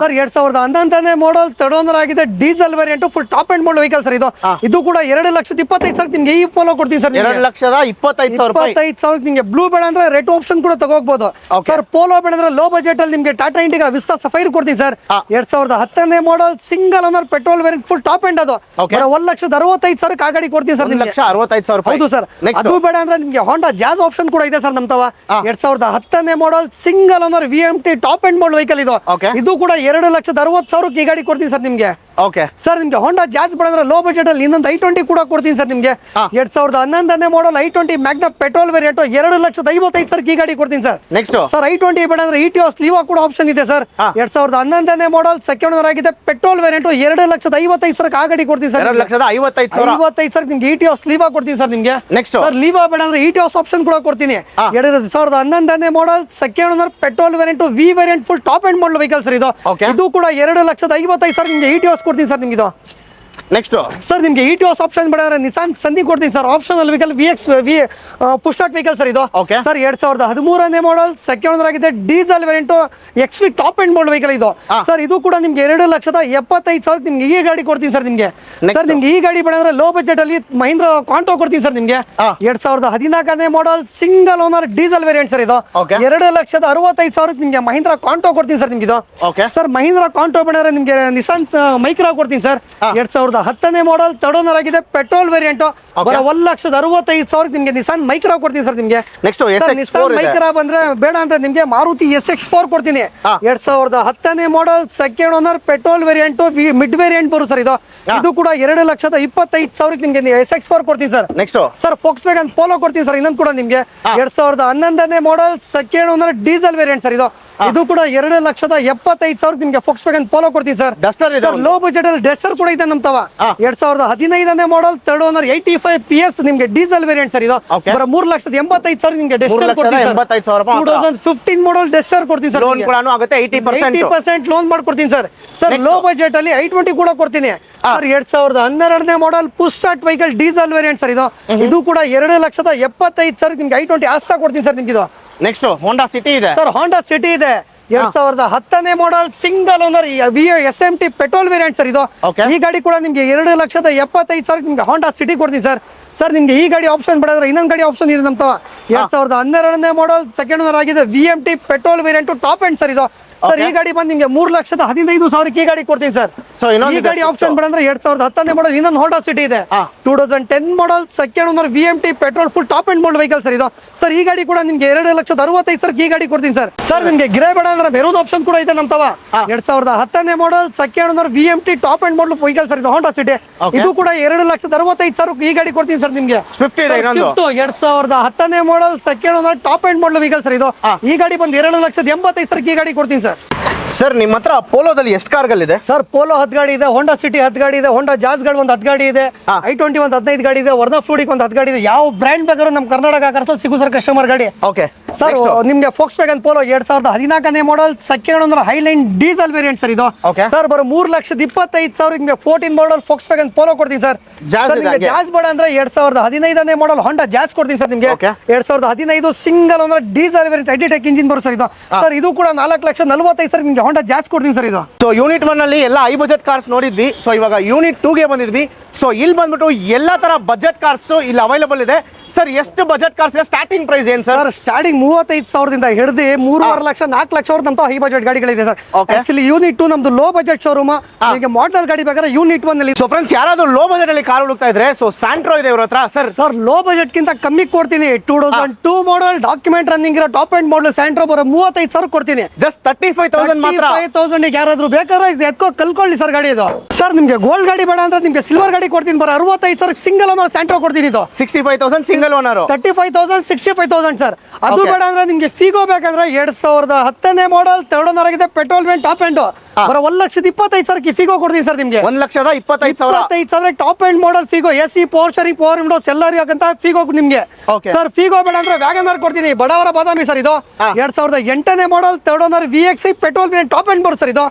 ಸರ್ 2011ನೇ ಮಾಡಲ್ ಥರ್ಡ್ ಓನರ್ ಆಗಿದೆ diesel variant full top end model vehicle sir ಇದು. ಇದು ಕೂಡ 2,25,000 ನಿಮ್ಗೆ ಈ ಪೋಲೋ ಕೊಡ್ತೀನಿ ಸರ್. 2,25,000 ನಿಮ್ಗೆ ಬ್ಲೂ ಬೇಡ ಅಂದ್ರೆ ರೆಡ್ ಆಪ್ಷನ್ ಕೂಡ ತಗೋಬಹುದು ಸರ್. ಪೋಲೋ ಬೇಡ ಅಂದ್ರೆ ಲೋ ಬಜೆಟ್ ಅಲ್ಲಿ ನಿಮ್ಗೆ ಟಾಟಾ ಇಂಡಿಗಾ ವಿಸ್ತಾ ಸಫೈರ್ ಕೊಡ್ತೀನಿ ಸರ್. 2010ನೇ model single owner petrol variant full top end ಅದು 1,65,000 ಆ ಗಾಡಿ ಕೊಡ್ತೀನಿ ಸರ್. 1,65,000 ಹೌದು ಸರ್. ಅದು ಬೇಡ ಅಂದ್ರೆ ನಿಮ್ಗೆ ಹೋಂಡಾ ಜಾಜ್ ಆಪ್ಷನ್ ಕೂಡ ಇದೆ ಸರ್ ನಮ್ಮ ತವ. 2010ನೇ model single owner VMT top end model vehicle ಇದು. ಇದು ಕೂಡ 2,60,000 ಈ ಗಾಡಿ ಕೊಡ್ತೀನಿ ಸರ್ ನಿಮ್ಗೆ. ಓಕೆ ಸರ್ ನಿಮ್ಗೆ ಹೋಂಡಾ ಜಾಜ್ ಬೇಡ ಅಂದ್ರೆ ಲೋ ಬಜೆಟ್ ಅಲ್ಲಿ ಇನ್ನೊಂದು i20 ಕೂಡ ಕೊಡ್ತೀನಿ ಸರ್ ನಿಮ್ಗೆ. 2011ನೇ ಮಾಡಲ್ i20 ಮ್ಯಾಗ್ನಾ ಪೆಟ್ರೋಲ್ ವೇರಿಯಂಟ್ 2,55,000 ಈ ಗಾಡಿ ಕೊಡ್ತೀನಿ ಸರ್. ನೆಕ್ಸ್ಟ್ ಸರ್ i20 ಬೇಡ ಅಂದ್ರೆ ETOS ಲೀವಾ ಕೂಡ ಆಪ್ಷನ್ ಇದೆ ಸರ್. 2011ನೇ ಮಾಡಲ್ ಸೆಕೆಂಡ್ ಓನರ್ ಆಗಿದೆ ಪೆಟ್ರೋಲ್ ವೇರಿಯಂಟ್ 2,55,000 ಆ ಗಾಡಿ ಕೊಡ್ತೀನಿ ಸರ್. 2,55,000 ನಿಮ್ಗೆ ETOS ಲೀವಾ ಕೊಡ್ತೀನಿ ಸರ್ ನಿಮ್ಗೆ. ನೆಕ್ಸ್ಟ್ ಸರ್ ಲೀವಾ ಬೇಡ ಅಂದ್ರೆ ETOS ಆಪ್ಷನ್ ಕೂಡ ಕೊಡ್ತೀನಿ. 2011ನೇ model second owner petrol variant V variant full top end model vehicle sir ಇದು. ಇದು ಕೂಡ 2,55,000 ನಿಮ್ಗೆ ETOS ಕೊಡ್ತೀನಿ ಸರ್ ನಿಮ್ಗೆ ಇದು. ನೆಕ್ಸ್ಟ್ ಸರ್ ನಿಮ್ಗೆ ETOS ಆಪ್ಷನ್ ಬೇಡ ಅಂದ್ರೆ ನಿಸಾನ್ ಸಂಧಿ ಕೊಡ್ತೀನಿ sir. Optional vehicle push start vehicle sir ಇದು. ಸರ್ 2013ನೇ ಮಾಡಲ್ ಸೆಕೆಂಡ್ ಓನರ್ ಆಗಿದೆ diesel variant XV top end model vehicle ಇದು. ಸರ್ ಇದು ಕೂಡ ನಿಮ್ಗೆ 2,75,000 ನಿಮ್ಗೆ ಈ ಗಾಡಿ ಕೊಡ್ತೀನಿ ಸರ್ ನಿಮ್ಗೆ. ಸರ್ ನಿಮ್ಗೆ ಈ ಗಾಡಿ ಬೇಡ ಅಂದ್ರೆ ಲೋ ಬಜೆಟ್ ಅಲ್ಲಿ ಮಹೀಂದ್ರ ಕಾಂಟೋ ಕೊಡ್ತೀನಿ ಸರ್ ನಿಮ್ಗೆ. 2014ನೇ model single owner diesel variant sir ಇದು. 2,65,000 ನಿಮ್ಗೆ ಮಹೀಂದ್ರ ಕಾಂಟೋ ಕೊಡ್ತೀನಿ ಸರ್ ನಿಮ್ಗೆ ಇದು. ಸರ್ ಮಹೀಂದ್ರ ಕಾಂಟೋ ಬೇಡ ಅಂದ್ರೆ ನಿಮ್ಗೆ ನಿಸಾನ್ ಮೈಕ್ರಾ ಕೊಡ್ತೀನಿ ಸರ್. 2010ನೇ ಮಾಡಲ್ ಥರ್ಡ್ ಓನರ್ ಆಗಿದೆ ಪೆಟ್ರೋಲ್ ವೇರಿಯಂಟ್ 1,65,000 ನಿಮ್ಗೆ ನಿಸಾನ್ ಮೈಕ್ರಾ ಕೊಡ್ತೀನಿ ಸರ್ ನಿಮ್ಗೆ. ನಿಸಾನ್ ಮೈಕ್ರಾ ಬಂದ್ರೆ ಬೇಡ ಅಂದ್ರೆ ನಿಮ್ಗೆ ಮಾರುತಿ SX4 ಕೊಡ್ತೀನಿ. 2010ನೇ model second owner petrol variant mid variant ಬರು ಸರ್ ಇದು. ಇದು ಕೂಡ 2,25,000 ನಿಮ್ಗೆ SX4 ಕೊಡ್ತೀನಿ sir. Next sir Volkswagen Polo ಕೊಡ್ತೀನಿ ಸರ್ ಇನ್ನೊಂದು ಕೂಡ ನಿಮ್ಗೆ. 2011ನೇ model second owner diesel variant sir ಇದು. ಇದು ಕೂಡ 2,75,000 ನಿಮ್ಗೆ ಫಾಕ್ಸ್ ವ್ಯಾಗನ್ ಪೋಲೋ ಕೊಡ್ತೀನಿ ಸರ್. ಸರ್ ಲೋ ಬಜೆಟ್ ಅಲ್ಲಿ ಡಸ್ಟರ್ ಕೂಡ ಇದೆ ನಮ್ಮ ತವ. 2015ನೇ ಮಾಡಲ್ ಥರ್ಡ್ ಓನರ್ 85 PS ನಿಮ್ಗೆ ಡೀಸೆಲ್ ವೇರಿಯಂಟ್ ಸರ್ ಇದು. 3,85,000 ನಿಮ್ಗೆ ಡಸ್ಟರ್ ಕೊಡ್ತೀನಿ ಸರ್. 2015 ಮಾಡಲ್ ಡಸ್ಟರ್ ಕೊಡ್ತೀನಿ ಸರ್. ಲೋನ್ ಕೂಡ ಆಗುತ್ತೆ 80% ಲೋನ್ ಮಾಡ್ಕೊಡ್ತೀನಿ ಸರ್. ಸರ್ ಲೋ ಬಜೆಟ್ ಅಲ್ಲಿ i20 ಕೂಡ ಕೊಡ್ತೀನಿ ಸರ್. 2012ನೇ model push start vehicle diesel variant sir ಇದು. ಇದು ಕೂಡ 2,75,000 ನಿಮ್ಗೆ i20 ಆಸ್ತಾ ಕೊಡ್ತೀನಿ ಸರ್ ನಿಮ್ಗೆ ಇದು. ನೆಕ್ಸ್ಟ್ ಹೋಂಡಾ ಸಿಟಿ ಇದೆ ಸರ್. ಹೋಂಡಾ ಸಿಟಿ ಇದೆ 2010ನೇ model single owner SMT petrol variant sir ಇದು. ಈ ಗಾಡಿ ಕೂಡ ನಿಮ್ಗೆ 2,75,000 ನಿಮ್ಗೆ ಹೋಂಡಾ ಸಿಟಿ ಕೊಡ್ತೀನಿ ಸರ್. ಸರ್ ನಿಮ್ಗೆ ಈ ಗಾಡಿ ಆಪ್ಷನ್ ಬೇಡ ಇನ್ನೊಂದು ಗಾಡಿ ಆಪ್ಷನ್ ಇದೆ ನಮ್ಮ 2012ನೇ ಮಾಡಲ್ ಸೆಕೆಂಡ್ ಓನರ್ ಆಗಿದೆ VMT petrol variant top end sir ಇದು. ಸರ್ ಈ ಗಾಡಿ ಬಂದು ನಿಮ್ಗೆ 3,15,000 ಈ ಗಾಡಿ ಕೊಡ್ತೀನಿ ಸರ್. ಈ ಗಾಡಿ ಆಪ್ಷನ್ ಬೇಡ ಅಂದ್ರೆ 2010ನೇ ಮಾಡಲ್ ಇನ್ನೊಂದು ಹೋಂಡಾ ಸಿಟಿ ಇದೆ 2010 ಮಾಡಲ್ second owner VMT petrol full top end model vehicle sir ಇದು. ಸರ್ ಈ ಗಾಡಿ ಕೂಡ ನಿಮ್ಗೆ 2,65,000 ಈ ಗಾಡಿ ಕೊಡ್ತೀನಿ ಸರ್. ಸರ್ ನಿಮ್ಗೆ ಗ್ರೇ ಬೇಡ ಅಂದ್ರೆ ಮೆರೂನ್ ಆಪ್ಷನ್ ಕೂಡ ಇದೆ ನಮ್ಮ ತವ. 2010ನೇ model second owner VMT top end model vehicle sir ಇದು ಹೋಂಡಾ ಸಿಟಿ. ಇದು ಕೂಡ 2,65,000 ಈ ಗಾಡಿ ಕೊಡ್ತೀನಿ ಸರ್ ನಿಮ್ಗೆ. ಸ್ವಿಫ್ಟ್ ಇದೆ ಇನ್ನೊಂದು 2010ನೇ model second owner top end model vehicle sir ಇದು. ಈ ಗಾಡಿ ಬಂದು 2,85,000 ಈ ಗಾಡಿ ಕೊಡ್ತೀನಿ ಸರ್. ಸರ್ ನಿಮ್ಮ ಹತ್ರ ಪೋಲೋದಲ್ಲಿ ಎಷ್ಟು ಕಾರ್ಗಳಿದೆ ಸರ್? ಪೋಲೋ 10 ಗಾಡಿ ಇದೆ, ಹೋಂಡಾ ಸಿಟಿ 10 ಗಾಡಿ ಇದೆ, ಹೋಂಡಾ ಜಾಜ್ಗಳು ಒಂದು 10 ಗಾಡಿ ಇದೆ, i20 ಒಂದು 15 ಗಾಡಿ ಇದೆ, ವರ್ನಾ ಫ್ಲೂಡಿಕ್ ಒಂದು 10 ಗಾಡಿ ಇದೆ. ಯಾವ ಬ್ರ್ಯಾಂಡ್ ಬೇಕಾದ್ರೂ ನಮ್ಮ ಕರ್ನಾಟಕ ಕಾರ್ಸಲ್ಲಿ ಸಿಗು ಸರ್ ಕಸ್ಟಮರ್ ಗಾಡಿ. ಓಕೆ ಸರ್ ನಿಮ್ಗೆ ಫಾಕ್ಸ್ ವ್ಯಾಗನ್ ಪೋಲೋ 2014ನೇ model second owner Highline diesel variant sir ಇದು. ಸರ್ ಬರೋ 3,25,000 ನಿಮ್ಗೆ 14 ಮಾಡಲ್ ಫಾಕ್ಸ್ ವ್ಯಾಗನ್ ಪೋಲೋ ಕೊಡ್ತೀನಿ ಸರ್. ಜಾಜ್ ಬೇಡ ಅಂದ್ರೆ 2015ನೇ ಮಾಡಲ್ ಹೋಂಡಾ ಜಾಜ್ ಕೊಡ್ತೀನಿ ಸರ್ ನಿಮ್ಗೆ. 2015 single owner diesel variant iDTEC engine ಬರೋ ಸರ್ ಇದು. ಸರ್ ಇದು ಕೂಡ 4,45,000 ನಿಮ್ಗೆ ಹೋಂಡಾ ಜಾಜ್ ಕೊಡ್ತೀನಿ ಸರ್ ಇದು. ಸೊ ಯೂನಿಟ್ 1 ಅಲ್ಲಿ ಎಲ್ಲ ಹೈ ಬಜೆಟ್ ಕಾರ್ಸ್ ನೋಡಿದ್ವಿ. ಸೊ ಇವಾಗ ಯೂನಿಟ್ 2ಗೆ ಬಂದಿದ್ವಿ. ಸೊ ಇಲ್ಲಿ ಬಂದ್ಬಿಟ್ಟು ಎಲ್ಲ ತರ ಬಜೆಟ್ ಕಾರ್ಸ್ ಇಲ್ಲಿ ಅವೈಲೇಬಲ್ ಇದೆ. ಸರ್ ಎಷ್ಟು ಬಜೆಟ್ ಕಾರ್ಸ್ ಸ್ಟಾರ್ಟಿಂಗ್ ಪ್ರೈಸ್ ಏನ್ ಸರ್? ಸರ್ ಸ್ಟಾರ್ಟಿಂಗ್ 35,000ದಿಂದ ಹಿಡಿದು 3.5 ಲಕ್ಷ 4 ಲಕ್ಷ ಅವ್ರ ನಮ್ದು ಹೈ ಬಜೆಟ್ ಗಾಡಿಗಳಿದೆ ಸರ್. ಆಕ್ಚುಲಿ ಯೂನಿಟ್ 2 ನಮ್ದು ಲೋ ಬಜೆಟ್ ಶೋರೂಮ್. ಈಗ ಮಾಡೆಲ್ ಗಾಡಿ ಬೇಕಾದ್ರೆ ಯೂನಿಟ್ 1 ಅಲ್ಲಿ. ಸೊ ಫ್ರೆಂಡ್ಸ್, ಯಾರಾದ್ರೂ ಲೋ ಬಜೆಟ್ ಅಲ್ಲಿ ಕಾರ್ ಹುಡುಕ್ತಾ ಇದ್ರೆ ಸೊ ಸ್ಯಾಂಟ್ರೋ ಇದೆ ಇವ್ರ ಹತ್ರ. ಸರ್ ಲೋ ಬಜೆಟ್ ಗಿಂತ ಕಮ್ಮಿ ಕೊಡ್ತೀನಿ. 2002 ಮಾಡೆಲ್ ಡಾಕ್ಯುಮೆಂಟ್ ರನ್ನಿಂಗ್ ಇರೋ ಟಾಪ್ ಎಂಡ್ ಮಾಡೆಲ್ ಸ್ಯಾಂಟ್ರೋ ಬರೋ 35,000 ಕೊಡ್ತೀನಿ. ಜಸ್ಟ್ 35,000 ಮಾತ್ರ. 35,000 ಯಾರಾದ್ರೂ ಬೇಕಾದ್ರೆ ಎತ್ಕೋ ಕಲ್ಕೊಳ್ಳಿ ಸರ್ ಗಾಡಿ ಇದು. ಸರ್ ನಿಮ್ಗೆ ಗೋಲ್ಡ್ ಗಾಡಿ ಬೇಡ ಅಂದ್ರೆ ನಿಮ್ಗೆ ಸಿಲ್ವರ್ ಗಾಡಿ ಕೊಡ್ತೀನಿ. ಬರೋ 65,000 ಸಿಂಗಲ್ ಓನರ್ ಸ್ಯಾಂಟ್ರೋ ಕೊಡ್ತೀನಿ. ಇದು 65,000 ಸಿಂಗಲ್ ಓನರ್. 35,000 65,000 ಸರ್. ಅದು ಬೇಡ ಅಂದ್ರೆ ನಿಮ್ಗೆ ಫಿಗೋ ಬೇಕಂದ್ರೆ 2010ನೇ ಮಾಡೆಲ್ ಥರ್ಡ್ ಓನರ್ ಆಗಿದೆ, ಪೆಟ್ರೋಲ್ ವೆಂಟ್ ಟಾಪ್ ಎಂಡ್ ಬರೋ 1,25,000 ಫಿಗೋ ಕೊಡ್ತೀನಿ ಸರ್ ನಿಮ್ಗೆ. 1,25,000 top end model Figo AC power steering power windows ಎಲ್ಲ ಅಂತ ಫಿಗೋ ನಿಮ್ಗೆ. ಸರ್ ಫಿಗೋ ಬೇಡ ಅಂದ್ರೆ ವ್ಯಾಗನರ್ ಕೊಡ್ತೀನಿ. ಬಡವರ ಬಾದಾಮಿ ಸರ್ ಇದು. 2008ನೇ model third owner VXI petrol vent top end ಬರುತ್ತೆ ಸರ್ ಇದು.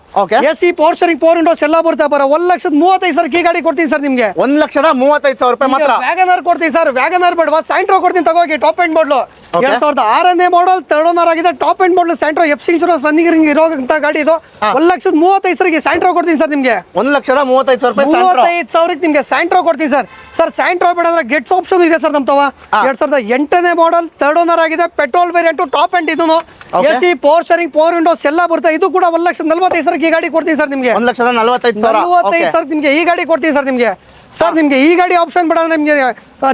AC power steering power windows ಎಲ್ಲ ಬರುತ್ತೆ. ಬರೋ 1,35,000 ಈ ಗಾಡಿ ಕೊಡ್ತೀನಿ ಸರ್ ನಿಮ್ಗೆ. 1,35,000 ರೂಪಾಯಿ ಮಾತ್ರ. ವ್ಯಾಗನರ್ ಕೊಡ್ತೀನಿ ಸರ್. ವ್ಯಾಗನರ್ ಬೇಡವಾ ಸ್ಯಾಂಟ್ರೋ ಕೊಡ್ತೀನಿ ತಗೋಗಿ. ಟಾಪ್ ಎಂಡ್ ಮಾಡಲು 2006ನೇ ಮಾಡೆಲ್ ಥರ್ಡ್ ಓನರ್ ಆಗಿದೆ, ಟಾಪ್ ಎಂಡ್ ಮಾಡಲು ಸ್ಯಾಂಟ್ರೋ FC ಇನ್ಶೂರೆನ್ಸ್ ರನ್ನಿಂಗ್ ಇರೋಂತ ಗಾಡಿ ಇದು. 1,35,000 ಸ್ಯಾಂಟ್ರೋ ಕೊಡ್ತೀನಿ ಸರ್ ನಿಮ್ಗೆ. 1,35,000 ರೂಪಾಯಿ. 35,000 ನಿಮ್ಗೆ ಸ್ಯಾಂಟ್ರೋ ಕೊಡ್ತೀನಿ ಸರ್. ಸರ್ ಸ್ಯಾಂಟ್ರೋ ಬೇಡ ಅಂದ್ರೆ ಗೆಟ್ಸ್ ಆಪ್ಷನ್ ಇದೆ ಸರ್ ನಮ್ ತವ. 2008ನೇ ಮಾಡೆಲ್ ಥರ್ಡ್ ಓನರ್ ಆಗಿದೆ, ಪೆಟ್ರೋಲ್ ವೇರಿಯಂಟ್ ಟಾಪ್ ಎಂಡ್ ಇದು. AC power steering power windows ಎಲ್ಲ ಬರುತ್ತೆ. ಇದು ಕೂಡ 1,45,000 ಈ ಗಾಡಿ ಕೊಡ್ತೀನಿ ಸರ್ ನಿಮ್ಗೆ. 1,45,000 ನಿಮ್ಗೆ ಈ ಗಾಡಿ ಕೊಡ್ತೀನಿ ಸರ್ ನಿಮ್ಗೆ. ಸರ್ ನಿಮ್ಗೆ ಈ ಗಾಡಿ ಆಪ್ಷನ್ ಬೇಡ ಅಂದ್ರೆ ನಿಮ್ಗೆ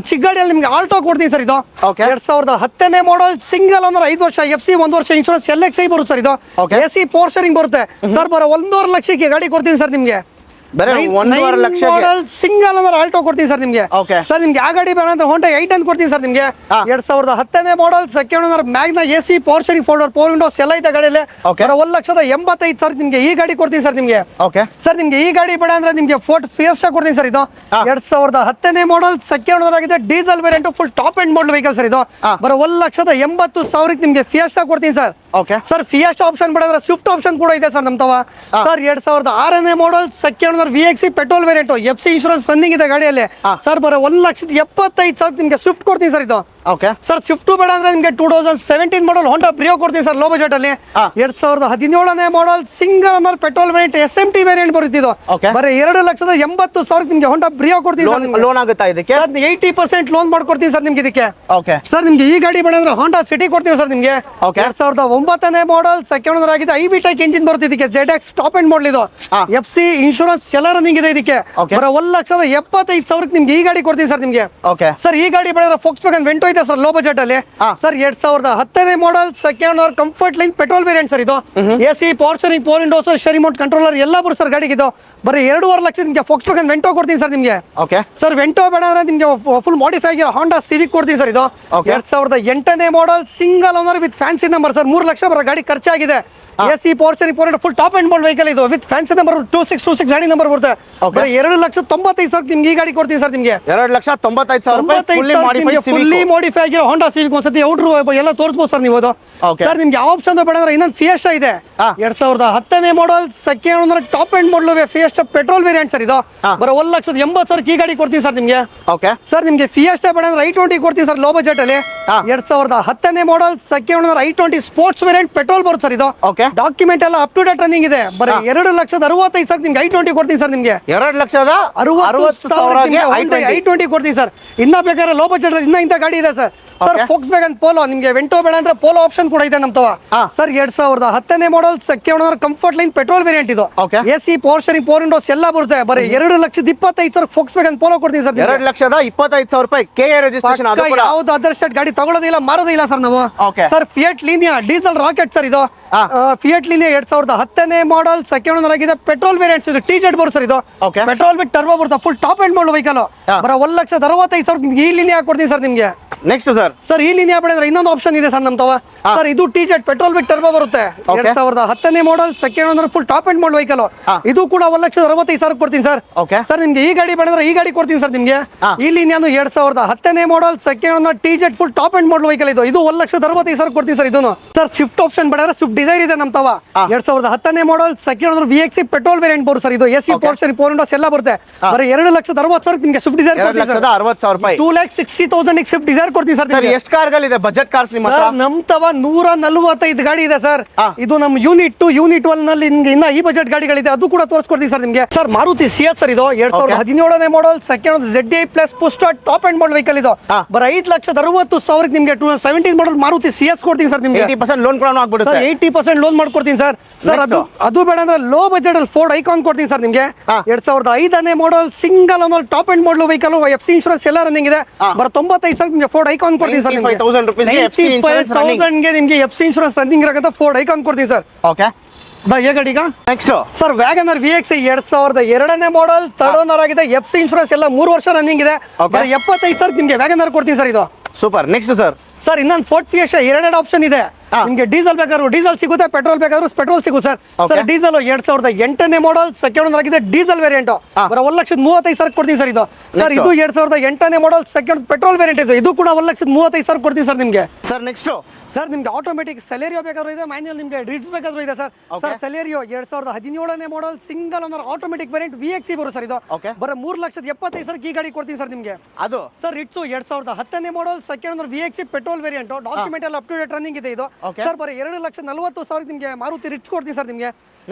ಚಿಕ್ಕ ಗಾಡಿಯಲ್ಲಿ ನಿಮ್ಗೆ ಆಲ್ಟೋ ಕೊಡ್ತೀನಿ ಸರ್. ಇದು 2010ನೇ ಮಾಡೆಲ್ ಸಿಂಗಲ್ ಓನರ್ 5 ವರ್ಷ FC 1 ವರ್ಷ ಇನ್ಶೂರೆನ್ಸ್ LXI ಬರುತ್ತೆ ಸರ್ ಇದು. AC ಪವರ್ ಶೇರಿಂಗ್ ಬರುತ್ತೆ ಸರ್. ಬರೋ 1.5 ಲಕ್ಷಕ್ಕೆ ಗಾಡಿ ಕೊಡ್ತೀನಿ ಸರ್ ನಿಮ್ಗೆ. ಸಿಂಗಲ್ ಓನರ್ ಆಲ್ಟೋ ಕೊಡ್ತೀನಿ ಸರ್ ನಿಮ್ಗೆ. ಸರ್ ನಿಮ್ಗೆ ಯಾವ ಗಾಡಿ ಬೇಡ ಅಂದ್ರೆ ಹೋಂಡಾ 8 ಕೊಡ್ತೀನಿ ಸರ್ ನಿಮ್ಗೆ. 2010ನೇ model second owner Magna AC power steering power windows ಎಲ್ಲ ಇದೆ ಗಾಡಿಯಲ್ಲಿ. 1,85,000 ನಿಮ್ಗೆ ಈ ಗಾಡಿ ಕೊಡ್ತೀನಿ ಸರ್ ನಿಮ್ಗೆ. ಸರ್ ನಿಮ್ಗೆ ಈ ಗಾಡಿ ಬೇಡ ಅಂದ್ರೆ ನಿಮ್ಗೆ ಫೋರ್ಟ್ ಫಿಯೆಸ್ಟಾ ಕೊಡ್ತೀನಿ ಸರ್. ಇದು 2010ನೇ ಮಾಡೆಲ್ ಸೆಕೆಂಡ್ ಓನರ್ ಆಗಿದೆ, diesel variant full top end model vehicle sir ಇದು. ಬರೋ 1,80,000 ನಿಮ್ಗೆ ಫಿಯೆಸ್ಟಾ ಕೊಡ್ತೀನಿ ಸರ್. ಸರ್ ಫಿಯೆಸ್ಟಾ ಆಪ್ಷನ್ ಬೇಡ ಅಂದ್ರೆ ಸ್ವಿಫ್ಟ್ ಆಪ್ಷನ್ ಕೂಡ ಇದೆ ಸರ್ ನಮ್ ತವ. ಸರ್ 2006ನೇ model second owner VXI petrol variant FC insurance running ಇದೆ ಗಾಡಿಯಲ್ಲಿ. ಸರ್ ಬರೋ 1,75,000 ನಿಮ್ಗೆ ಸ್ವಿಫ್ಟ್ ಕೊಡ್ತೀನಿ ಸರ್ ಇದು. ಸರ್ ಸ್ವಿಫ್ಟ್ ಬೇಡ ಅಂದ್ರೆ ನಿಮ್ಗೆ 2017 ಮಾಡೆಲ್ ಹೋಂಡಾ ಬ್ರಿಯೋ ಕೊಡ್ತೀನಿ ಸರ್ ಲೋ ಬಜೆಟ್ ಅಲ್ಲಿ. 2017ನೇ model single owner petrol variant SMT variant ಬರುತ್ತಿದ್ದು. ಬರೀ 2,80,000 ನಿಮ್ಗೆ ಹೋಂಡಾ ಬ್ರಿಯೋ ಕೊಡ್ತೀನಿ. ಲೋನ್ ಆಗುತ್ತಾ ಇದಕ್ಕೆ? 80% ಲೋನ್ ಮಾಡ್ಕೊಡ್ತೀನಿ ಸರ್ ನಿಮ್ಗೆ ಇದಕ್ಕೆ. ಸರ್ ನಿಮ್ಗೆ ಈ ಗಾಡಿ ಬೇಡ ಅಂದ್ರೆ ಹೋಂಡಾ ಸಿಟಿ ಕೊಡ್ತೀವಿ ಸರ್ ನಿಮ್ಗೆ. 2009ನೇ ಮಾಡೆಲ್ ಸೆಕೆಂಡ್ ಓನರ್ ಆಗಿದೆ, IB ಟೈಕ್ ಇಂಜಿನ್ ಬರುತ್ತೆ ಇದಕ್ಕೆ. ZX ಟಾಪ್ ಎಂಡ್ ಮಾಡೆಲ್ ಇದು. FC ಇನ್ಶೂರೆನ್ಸ್ ಎಲ್ಲ ರನ್ನಿಂಗ್ ಇದೆ ಇದಕ್ಕೆ. ಬರೋ 1,75,000 ನಿಮ್ಗೆ ಈ ಗಾಡಿ ಕೊಡ್ತೀನಿ ಸರ್ ನಿಮ್ಗೆ. ಸರ್ ಈ ಗಾಡಿ ಬೇಡ ಅಂದ್ರೆ Volkswagen Vento ಇದೆ ಸರ್ ಲೋ ಬಜೆಟ್ ಅಲ್ಲಿ. ಸರ್ 2010ನೇ model second owner comfort line petrol variant sir ಇದು. AC power steering power windows steering mount controller ಎಲ್ಲ ಬರುತ್ತೆ ಸರ್ ಗಾಡಿಗೆ. ಇದು ಬರೀ 2.5 ಲಕ್ಷ ನಿಮ್ಗೆ Volkswagen Vento ಕೊಡ್ತೀನಿ ಸರ್ ನಿಮ್ಗೆ. ಸರ್ Vento ಬೇಡ ಅಂದ್ರೆ ನಿಮ್ಗೆ ಫುಲ್ ಮಾಡಿಫೈ ಆಗಿರೋ ಹೋಂಡಾ ಸಿವಿಕ್ ಕೊಡ್ತೀನಿ ಸರ್ ಇದು. 2008ನೇ model single owner with fancy number sir. 3 lakh ಬರೋ ಗಾಡಿ ಖರ್ಚಾಗಿದೆ. AC power steering power full top end model vehicle ಇದು ವಿತ್ ಫ್ಯಾನ್ಸಿ ನಂಬರ್ 2626 ಗಾಡಿ ನಂಬರ್ ಬರುತ್ತೆ. 2,95,000 ನಿಮ್ಗೆ ಈ ಗಾಡಿ ಕೊಡ್ತೀನಿ ಸರ್ ನಿಮ್ಗೆ. 2,95,000 ಫುಲ್ಲಿ ಮಾಡಿಫೈ ಆಗಿರೋ ಹೋಂಡಾ ಸಿವಿಕ್ ಒಂದ್ಸತಿ ಔಟ್ರು ಎಲ್ಲ ತೋರಿಸಬಹುದು ಸರ್ ನೀವು. ಅದು ಸರ್ ನಿಮ್ಗೆ ಯಾವ ಆಪ್ಷನ್ ಬೇಡ ಅಂದ್ರೆ ಇನ್ನೊಂದು ಫಿಯೆಸ್ಟಾ ಇದೆ. 2010ನೇ model second owner top end model Fiesta petrol variant sir ಇದು. ಬರೋ 1,80,000 ಈ ಗಾಡಿ ಕೊಡ್ತೀನಿ ಸರ್ ನಿಮ್ಗೆ. ಸರ್ ನಿಮ್ಗೆ ಫಿಯೆಸ್ಟಾ ಬೇಡ ಅಂದ್ರೆ I20 ಕೊಡ್ತೀನಿ ಸರ್ ಲೋ ಬಜೆಟ್ ಅಲ್ಲಿ. 2010ನೇ model second owner I20 sports variant petrol ಬರುತ್ತೆ ಸರ್ ಇದು. ಡಾಕ್ಯುಮೆಂಟ್ ಎಲ್ಲ ಅಪ್ ಟು ಡೇಟ್ ರನ್ನಿಂಗ್ ಇದೆ. ಬರೀ 2,65,000 ನಿಮ್ಗೆ I20 ಕೊಡ್ತೀನಿ ಸರ್ ನಿಮ್ಗೆ. 2,60,000 I20 ಕೊಡ್ತೀನಿ ಸರ್. ಇನ್ನ ಬೇಕಾದ್ರೆ ಲೋ ಬಜೆಟ್ ಇಂತ ಗಾಡಿ ಇದೆ ಸರ್. ಸರ್ Volkswagen Polo ನಿಮ್ಗೆ Vento ಬೇಡ ಅಂದ್ರೆ ಪೋಲೋ ಆಪ್ಷನ್ ಕೂಡ ಇದೆ ನಮ್ ತವ. ಸರ್ 2010ನೇ model second owner comfort line petrol variant ಇದು. AC power steering power windows ಎಲ್ಲ ಬರುತ್ತೆ. ಬರೀ 2,25,000 Volkswagen Polo ಕೊಡ್ತೀನಿ ಸರ್. 2,25,000 ರೂಪಾಯಿ KA ರಿಜಿಸ್ಟ್ರೇಷನ್. ಯಾವ್ದು ಅದರ್ ಸ್ಟೇಟ್ ಗಾಡಿ ತಗೊಳ್ಳೋದಿಲ್ಲ ಮಾರೋದಿಲ್ಲ ಸರ್ ನಾವು. Sir Fiat Linea diesel rocket sir ಇದು. ಫಿಯಟ್ ಲೀನಿಯಾ 2010ನೇ ಮಾಡೆಲ್ ಸೆಕೆಂಡ್ ಓನರ್ ಆಗಿದೆ, ಪೆಟ್ರೋಲ್ ವೇರಿಯಂಟ್ಸ್ ಇದು. TZ ಬರುತ್ತೆ ಸರ್ ಇದು. ಪೆಟ್ರೋಲ್ ಬಿಟ್ ಟರ್ಬೋ ಬರುತ್ತೆ, full top end model vehicle. ಬರೋ 1,65,000 ಈ ಲೀನಿಯಾ ಕೊಡ್ತೀನಿ ಸರ್ ನಿಮ್ಗೆ. ನೆಕ್ಸ್ಟ್ ಸರ್ ಈ ಲೀನಿಯಾ ಬೇಡ ಅಂದ್ರೆ ಇನ್ನೊಂದು ಆಪ್ಷನ್ ಇದೆ ಸರ್ ನಮ್ ತವ. ಸರ್ ಇದು TZ ಪೆಟ್ರೋಲ್ ಬಿಟ್ ಟರ್ಬೋ ಬರುತ್ತೆ. 2010ನೇ model second owner full top end model vehicle. ಇದು ಕೂಡ 1,65,000 ಕೊಡ್ತೀನಿ ಸರ್. ಸರ್ ನಿಮ್ಗೆ ಈ ಗಾಡಿ ಬೇಡ ಅಂದ್ರೆ ಈ ಗಾಡಿ ಕೊಡ್ತೀನಿ ಸರ್ ನಿಮ್ಗೆ. ಈ ಲೀನಿಯಾ 2010ನೇ model second owner TZ full top end model vehicle ಇದು. ಇದು 1,65,000 ಕೊಡ್ತೀನಿ ಸರ್ ಇದನ್ನು. ಸರ್ ಸ್ವಿಫ್ಟ್ ಆಪ್ಷನ್ ಬೇಡ ಅಂದ್ರೆ ಸ್ವಿಫ್ಟ್ ಡಿಸೈರ್ ಇದೆ ನಮ್ ತವ. 2010ನೇ model second owner VXI petrol variant ಬರುತ್ತೆ ಸರ್ ಇದು. AC power steering power windows ಎಲ್ಲ ಬರುತ್ತೆ. ಬರೀ 2,60,000 ನಿಮ್ಗೆ ಸ್ವಿಫ್ಟ್ ಡಿಸೈರ್. 2,60,000 ರೂಪಾಯಿ. 2,60,000 ಸ್ವಿಫ್ಟ್ ಡಿಸೈರ್ ಕಾರ್ ಕೊಡ್ತೀನಿ ಸರ್ ಸರ್ ಎಷ್ಟು ಕಾರ್ಗಳಿದೆ ಬಜೆಟ್ ಕಾರ್ಸ್ ನಿಮ್ಮ ಹತ್ರ? ಸರ್ ನಮ್ ತವ 145 ಗಾಡಿ ಇದೆ ಸರ್. ಇದು ನಮ್ ಯೂನಿಟ್ 1 ನಲ್ಲಿ ಇನ್ನ ಈ ಬಜೆಟ್ ಗಾಡಿಗಳಿದೆ, ಅದು ಕೂಡ ತೋರಿಸ್ಕೊಡ್ತೀನಿ ಸರ್ ನಿಮ್ಗೆ. ಸರ್ ಮಾರುತಿ CS ಸರ್ ಇದು 2017ನೇ ಮಾಡೆಲ್, ಸೆಕೆಂಡ್ ZDI ಪ್ಲಸ್ ಪುಸ್ಟ್ ಟಾಪ್ ಅಂಡ್ ಮಾಡಲ್ ವೆಹಿಕಲ್ ಇದು. ಬರ 5,60,000 ನಿಮ್ಗೆ 2017 ಮಾಡೆಲ್ ಮಾರುತಿ CS ಕೊಡ್ತೀನಿ ಸರ್ ನಿಮ್ಗೆ. 80% ಲೋನ್ ಕೂಡ ಆಗ್ಬಿಡುತ್ತೆ ಸರ್ 80% ಲೋನ್ ಮಾಡ್ಕೊಡ್ತೀನಿ ಸರ್. ಸರ್ ಅದು ಬೇಡ ಅಂದ್ರೆ ಲೋ ಬಜೆಟ್ ಅಲ್ಲಿ ಫೋರ್ಡ್ ಐಕಾನ್ ಕೊಡ್ತೀನಿ ಸರ್ ನಿಮ್ಗೆ. 2005ನೇ model single owner top end model vehicle, FC insurance ಎಲ್ಲ ರನ್ನಿಂಗ್ ಇದೆ. ಬರ 95,000 ನಿಮ್ಗೆ ಫೋರ್ಡ್ ಐಕಾನ್ ಕೊಡ್ತೀನಿ ಸರ್. 95,000 ಗೆ ನಿಮ್ಗೆ FC ಇನ್ಶೂರೆನ್ಸ್ ರನ್ನಿಂಗ್ ಇರಕಂತ ಫೋರ್ಡ್ ಐಕಾನ್ ಕೊಡ್ತೀನಿ ಸರ್. ಓಕೆ ಈಗ ನೆಕ್ಸ್ಟ್ ಸರ್ ವ್ಯಾಗನರ್ VX 2002ನೇ ಮಾಡೆಲ್, ಥರ್ಡ್ ಓನರ್ ಆಗಿದೆ, FC ಇನ್ಶೂರೆನ್ಸ್ ಎಲ್ಲ 3 ವರ್ಷ ರನ್ನಿಂಗ್ ಇದೆ. ಬರ 75,000 ನಿಮ್ಗೆ ವ್ಯಾಗನರ್ ಕೊಡ್ತೀನಿ ಸರ್ ಇದು. ಸೂಪರ್. ನೆಕ್ಸ್ಟ್ ಸರ್ ಇನ್ನೊಂದು ಫೋರ್ಟ್ ಫಿಯೆಸ್ಟಾ 2 ಆಪ್ಷನ್ ಇದೆ ನಿಮ್ಗೆ. ಡೀಸೆಲ್ ಬೇಕಾದ್ರೂ ಡೀಸೆಲ್ ಸಿಗುತ್ತೆ, ಪೆಟ್ರೋಲ್ ಬೇಕಾದ್ರೂ ಪೆಟ್ರೋಲ್ ಸಿಗುತ್ತೆ ಸರ್. ಸರ್ ಡೀಸೆಲ್ 2008ನೇ ಮಾಡೆಲ್, ಸೆಕೆಂಡ್ ಓನರ್ ಆಗಿದೆ, ಡೀಸೆಲ್ ವೇರಿಯಂಟ್. ಬರ 1,35,000 ಕೊಡ್ತೀನಿ ಸರ್ ಇದು. ಸರ್ ಇದು 2008ನೇ ಮಾಡೆಲ್, ಸೆಕೆಂಡ್ ಪೆಟ್ರೋಲ್ ವೇರಿಯಂಟ್ ಇದು. ಇದು ಕೂಡ 1,35,000 ಕೊಡ್ತೀನಿ ಸರ್ ನಿಮ್ಗೆ. ಸರ್ ನೆಕ್ಸ್ಟ್ ಸರ್ ನಿಮ್ಗೆ ಆಟೋಮೆಟಿಕ್ ಸೆಲೆರಿಯೋ ಬೇಕಾದ್ರೂ ಇದೆ, ಮ್ಯಾನ್ಯುಯಲ್ ನಿಮ್ಗೆ ರಿಡ್ಸ್ ಬೇಕಾದ್ರೂ ಇದೆ ಸರ್. ಸರ್ ಸೆಲೆರಿಯೋ 2017ನೇ model, single owner automatic variant VXC ಬರುತ್ತೆ ಸರ್ ಇದು. ಬರ 3,75,000 ಈ ಗಾಡಿ ಕೊಡ್ತೀನಿ ಸರ್ ನಿಮ್ಗೆ. ಅದು sir Ritz 2010ನೇ model, second owner VXC petrol variant, document ಎಲ್ಲ ಅಪ್ ಟು ಡೇಟ್ ರನ್ನಿಂಗ್ ಇದೆ ಇದು. ಸರ್ ಬರ 2,40,000 ನಿಮ್ಗೆ ಮಾರುತಿ ರಿಟ್ಸ್ ಕೊಡ್ತೀನಿ ಸರ್ ನಿಮ್ಗೆ.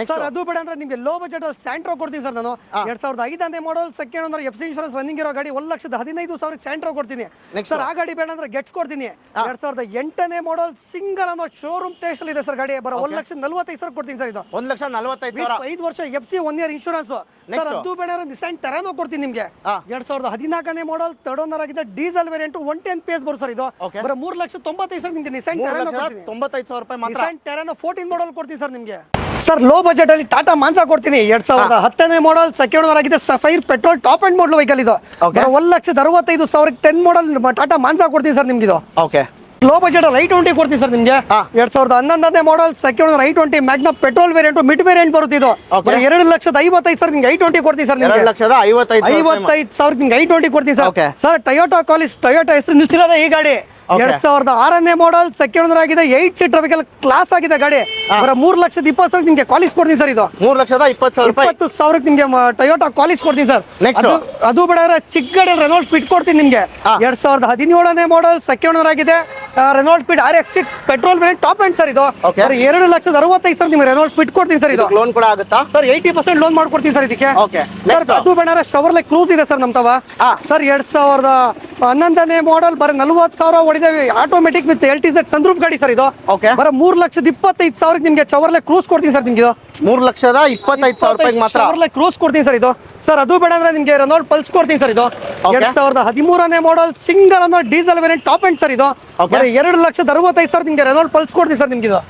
ಸರ್ ಅದು ಬೇಡ ಅಂದ್ರೆ ನಿಮ್ಗೆ ಲೋ ಬಜೆಟ್ ಅಲ್ಲಿ ಸ್ಯಾಂಟ್ರೋ ಕೊಡ್ತೀನಿ ಸರ್ ನಾನು. 2005ನೇ model, second owner FC insurance running ಇರೋ ಗಾಡಿ, 1,15,000 ಸ್ಯಾಂಟ್ರೋ ಕೊಡ್ತೀನಿ ಸರ್. ಆ ಗಾಡಿ ಬೇಡ ಅಂದ್ರೆ ಗೆಟ್ಸ್ ಕೊಡ್ತೀನಿ. 2008ನೇ ಮಾಡೆಲ್, ಸಿಂಗಲ್ ಅನ್ನೋ ಶೋರೂಮ್ ಟೆಸ್ಟ್ ಅಲ್ಲಿ ಇದೆ ಸರ್ ಗಾಡಿ. ಬರ 1,45,000 ಕೊಡ್ತೀನಿ ಸರ್ ಇದು. 1,45,000 5 ವರ್ಷ FC 1 ಇಯರ್ ಇನ್ಶೂರೆನ್ಸ್ ಸರ್. ಅದು ಬೇಡ ಅಂದ್ರೆ ನಿಸಾನ್ ಟೆರಾನೋ ಕೊಡ್ತೀನಿ ನಿಮ್ಗೆ. 2014ನೇ ಮಾಡೆಲ್, ಥರ್ಡ್ ಓನರ್ ಆಗಿದೆ, ಡೀಸೆಲ್ ವೇರಿಯಂಟ್, 110 PS ಬರುತ್ತೆ ಸರ್ ಇದು. ಬರ 3,95,000 ನಿಮ್ಗೆ ನಿಸಾನ್ ಟೆರಾನೋ ಕೊಡ್ತೀನಿ. 95,000 ರೂಪಾಯಿ ಮಾತ್ರ. ನಿಸಾನ್ ಟೆರಾನೋ 14 ಮಾಡೆಲ್ ಕೊಡ್ತೀನಿ ಸರ್ ನಿಮ್ಗೆ. ಸರ್ ಲೋ ಬಜೆಟ್ ಅಲ್ಲಿ ಟಾಟಾ ಮಾನ್ಸಾ ಕೊಡ್ತೀನಿ. 2010ನೇ ಮಾಡೆಲ್, ಸೆಕೆಂಡ್ ಓನರ್ ಆಗಿದೆ, sapphire petrol top end model vehicle ಇದು. 1,65,000 10 ಮಾಡೆಲ್ ಟಾಟಾ ಮಾನ್ಸಾ ಕೊಡ್ತೀನಿ ಸರ್ ನಿಮ್ಗೆ ಇದು. ಓಕೆ ಲೋ ಬಜೆಟ್ ಅಲ್ಲಿ i20 ಕೊಡ್ತೀನಿ ಸರ್ ನಿಮ್ಗೆ. 2011ನೇ model, second owner i20 Magna petrol variant, mid variant ಬರುತ್ತೆ ಇದು. 2,55,000 ನಿಮ್ಗೆ i20 ಕೊಡ್ತೀನಿ ಸರ್ ನಿಮ್ಗೆ. 2,55,000 ನಿಮ್ಗೆ i20 ಕೊಡ್ತೀನಿ ಸರ್. ಸರ್ ಟೊಯೋಟಾ ಕಾಲಿಸ್, ಟೊಯೋಟಾ ಹೆಸರು ನಿಲ್ಸಿರೋದೇ ಈ ಗಾಡಿ. 2006ನೇ ಮಾಡೆಲ್, ಸೆಕೆಂಡ್ ಓನರ್ ಆಗಿದೆ, 8 ಸೀಟರ್ ವೆಹಿಕಲ್ ಕ್ಲಾಸ್ ಆಗಿದೆ ಗಾಡಿ. ಬರ 3,20,000 ನಿಮ್ಗೆ ಕಾಲಿಸ್ ಕೊಡ್ತೀನಿ ಸರ್ ಇದು. 3,20,000 ನಿಮ್ಗೆ ಟೊಯೋಟಾ ಕಾಲಿಸ್ ಕೊಡ್ತೀನಿ ಸರ್. ಅದು ಬೇಡ ಚಿಕ್ಕ ಗಾಡಿ ರೆನಾಲ್ಟ್ ಕ್ವಿಡ್ ಕೊಡ್ತೀನಿ ನಿಮ್ಗೆ. 2017ನೇ ಮಾಡೆಲ್, ಸೆಕೆಂಡ್ ಓನರ್ ಆಗಿದೆ, Renault Kwid RX petrol variant top end sir ಇದು. 2,65,000 ನಿಮ್ಗೆ ರೆನಾಲ್ಟ್ ಕ್ವಿಡ್ ಕೊಡ್ತೀನಿ ಸರ್ ಇದು. ಲೋನ್ ಕೂಡ ಆಗುತ್ತಾ ಸರ್? 80% ಲೋನ್ ಮಾಡ್ಕೊಡ್ತೀನಿ ಸರ್ ಇದಕ್ಕೆ. ಅದು ಬೇಡ ಶವರ್ಲೆ ಕ್ರೂಸ್ ಇದೆ ಸರ್ ನಮ್ ತವ. ಸರ್ 2011ನೇ ಮಾಡೆಲ್, ಬರ 40,000 ಹೊಡಿದೆ, ಆಟೋಮೆಟಿಕ್ ವಿತ್ LTZ ಸನ್ರೂಫ್ ಗಾಡಿ ಸರ್ ಇದು. ಬರ 3,25,000 ನಿಮ್ಗೆ ಶವರ್ಲೆ ಕ್ರೂಸ್ ಕೊಡ್ತೀನಿ ಸರ್ ನಿಮ್ಗೆ. 3,25,000 ಮಾತ್ರ ಶವರ್ಲೆ ಕ್ರೂಸ್ ಕೊಡ್ತೀನಿ ಸರ್ ಇದು. ಸರ್ ಅದು ಬೇಡ ಅಂದ್ರೆ ನಿಮ್ಗೆ ರೆನಾಲ್ಟ್ ಪಲ್ಸ್ ಕೊಡ್ತೀನಿ ಸರ್ ಇದು. 2013ನೇ ಮಾಡೆಲ್, ಸಿಂಗಲ್ ಅನ್ನೋ diesel variant top end sir ಇದು. 2,65,000 ನಿಮ್ಗೆ ರೆನಾಲ್ಟ್ ಪಲ್ಸ್ ಕೊಡ್ತೀನಿ ಸರ್ ನಿಮ್ಗೆ ಇದು.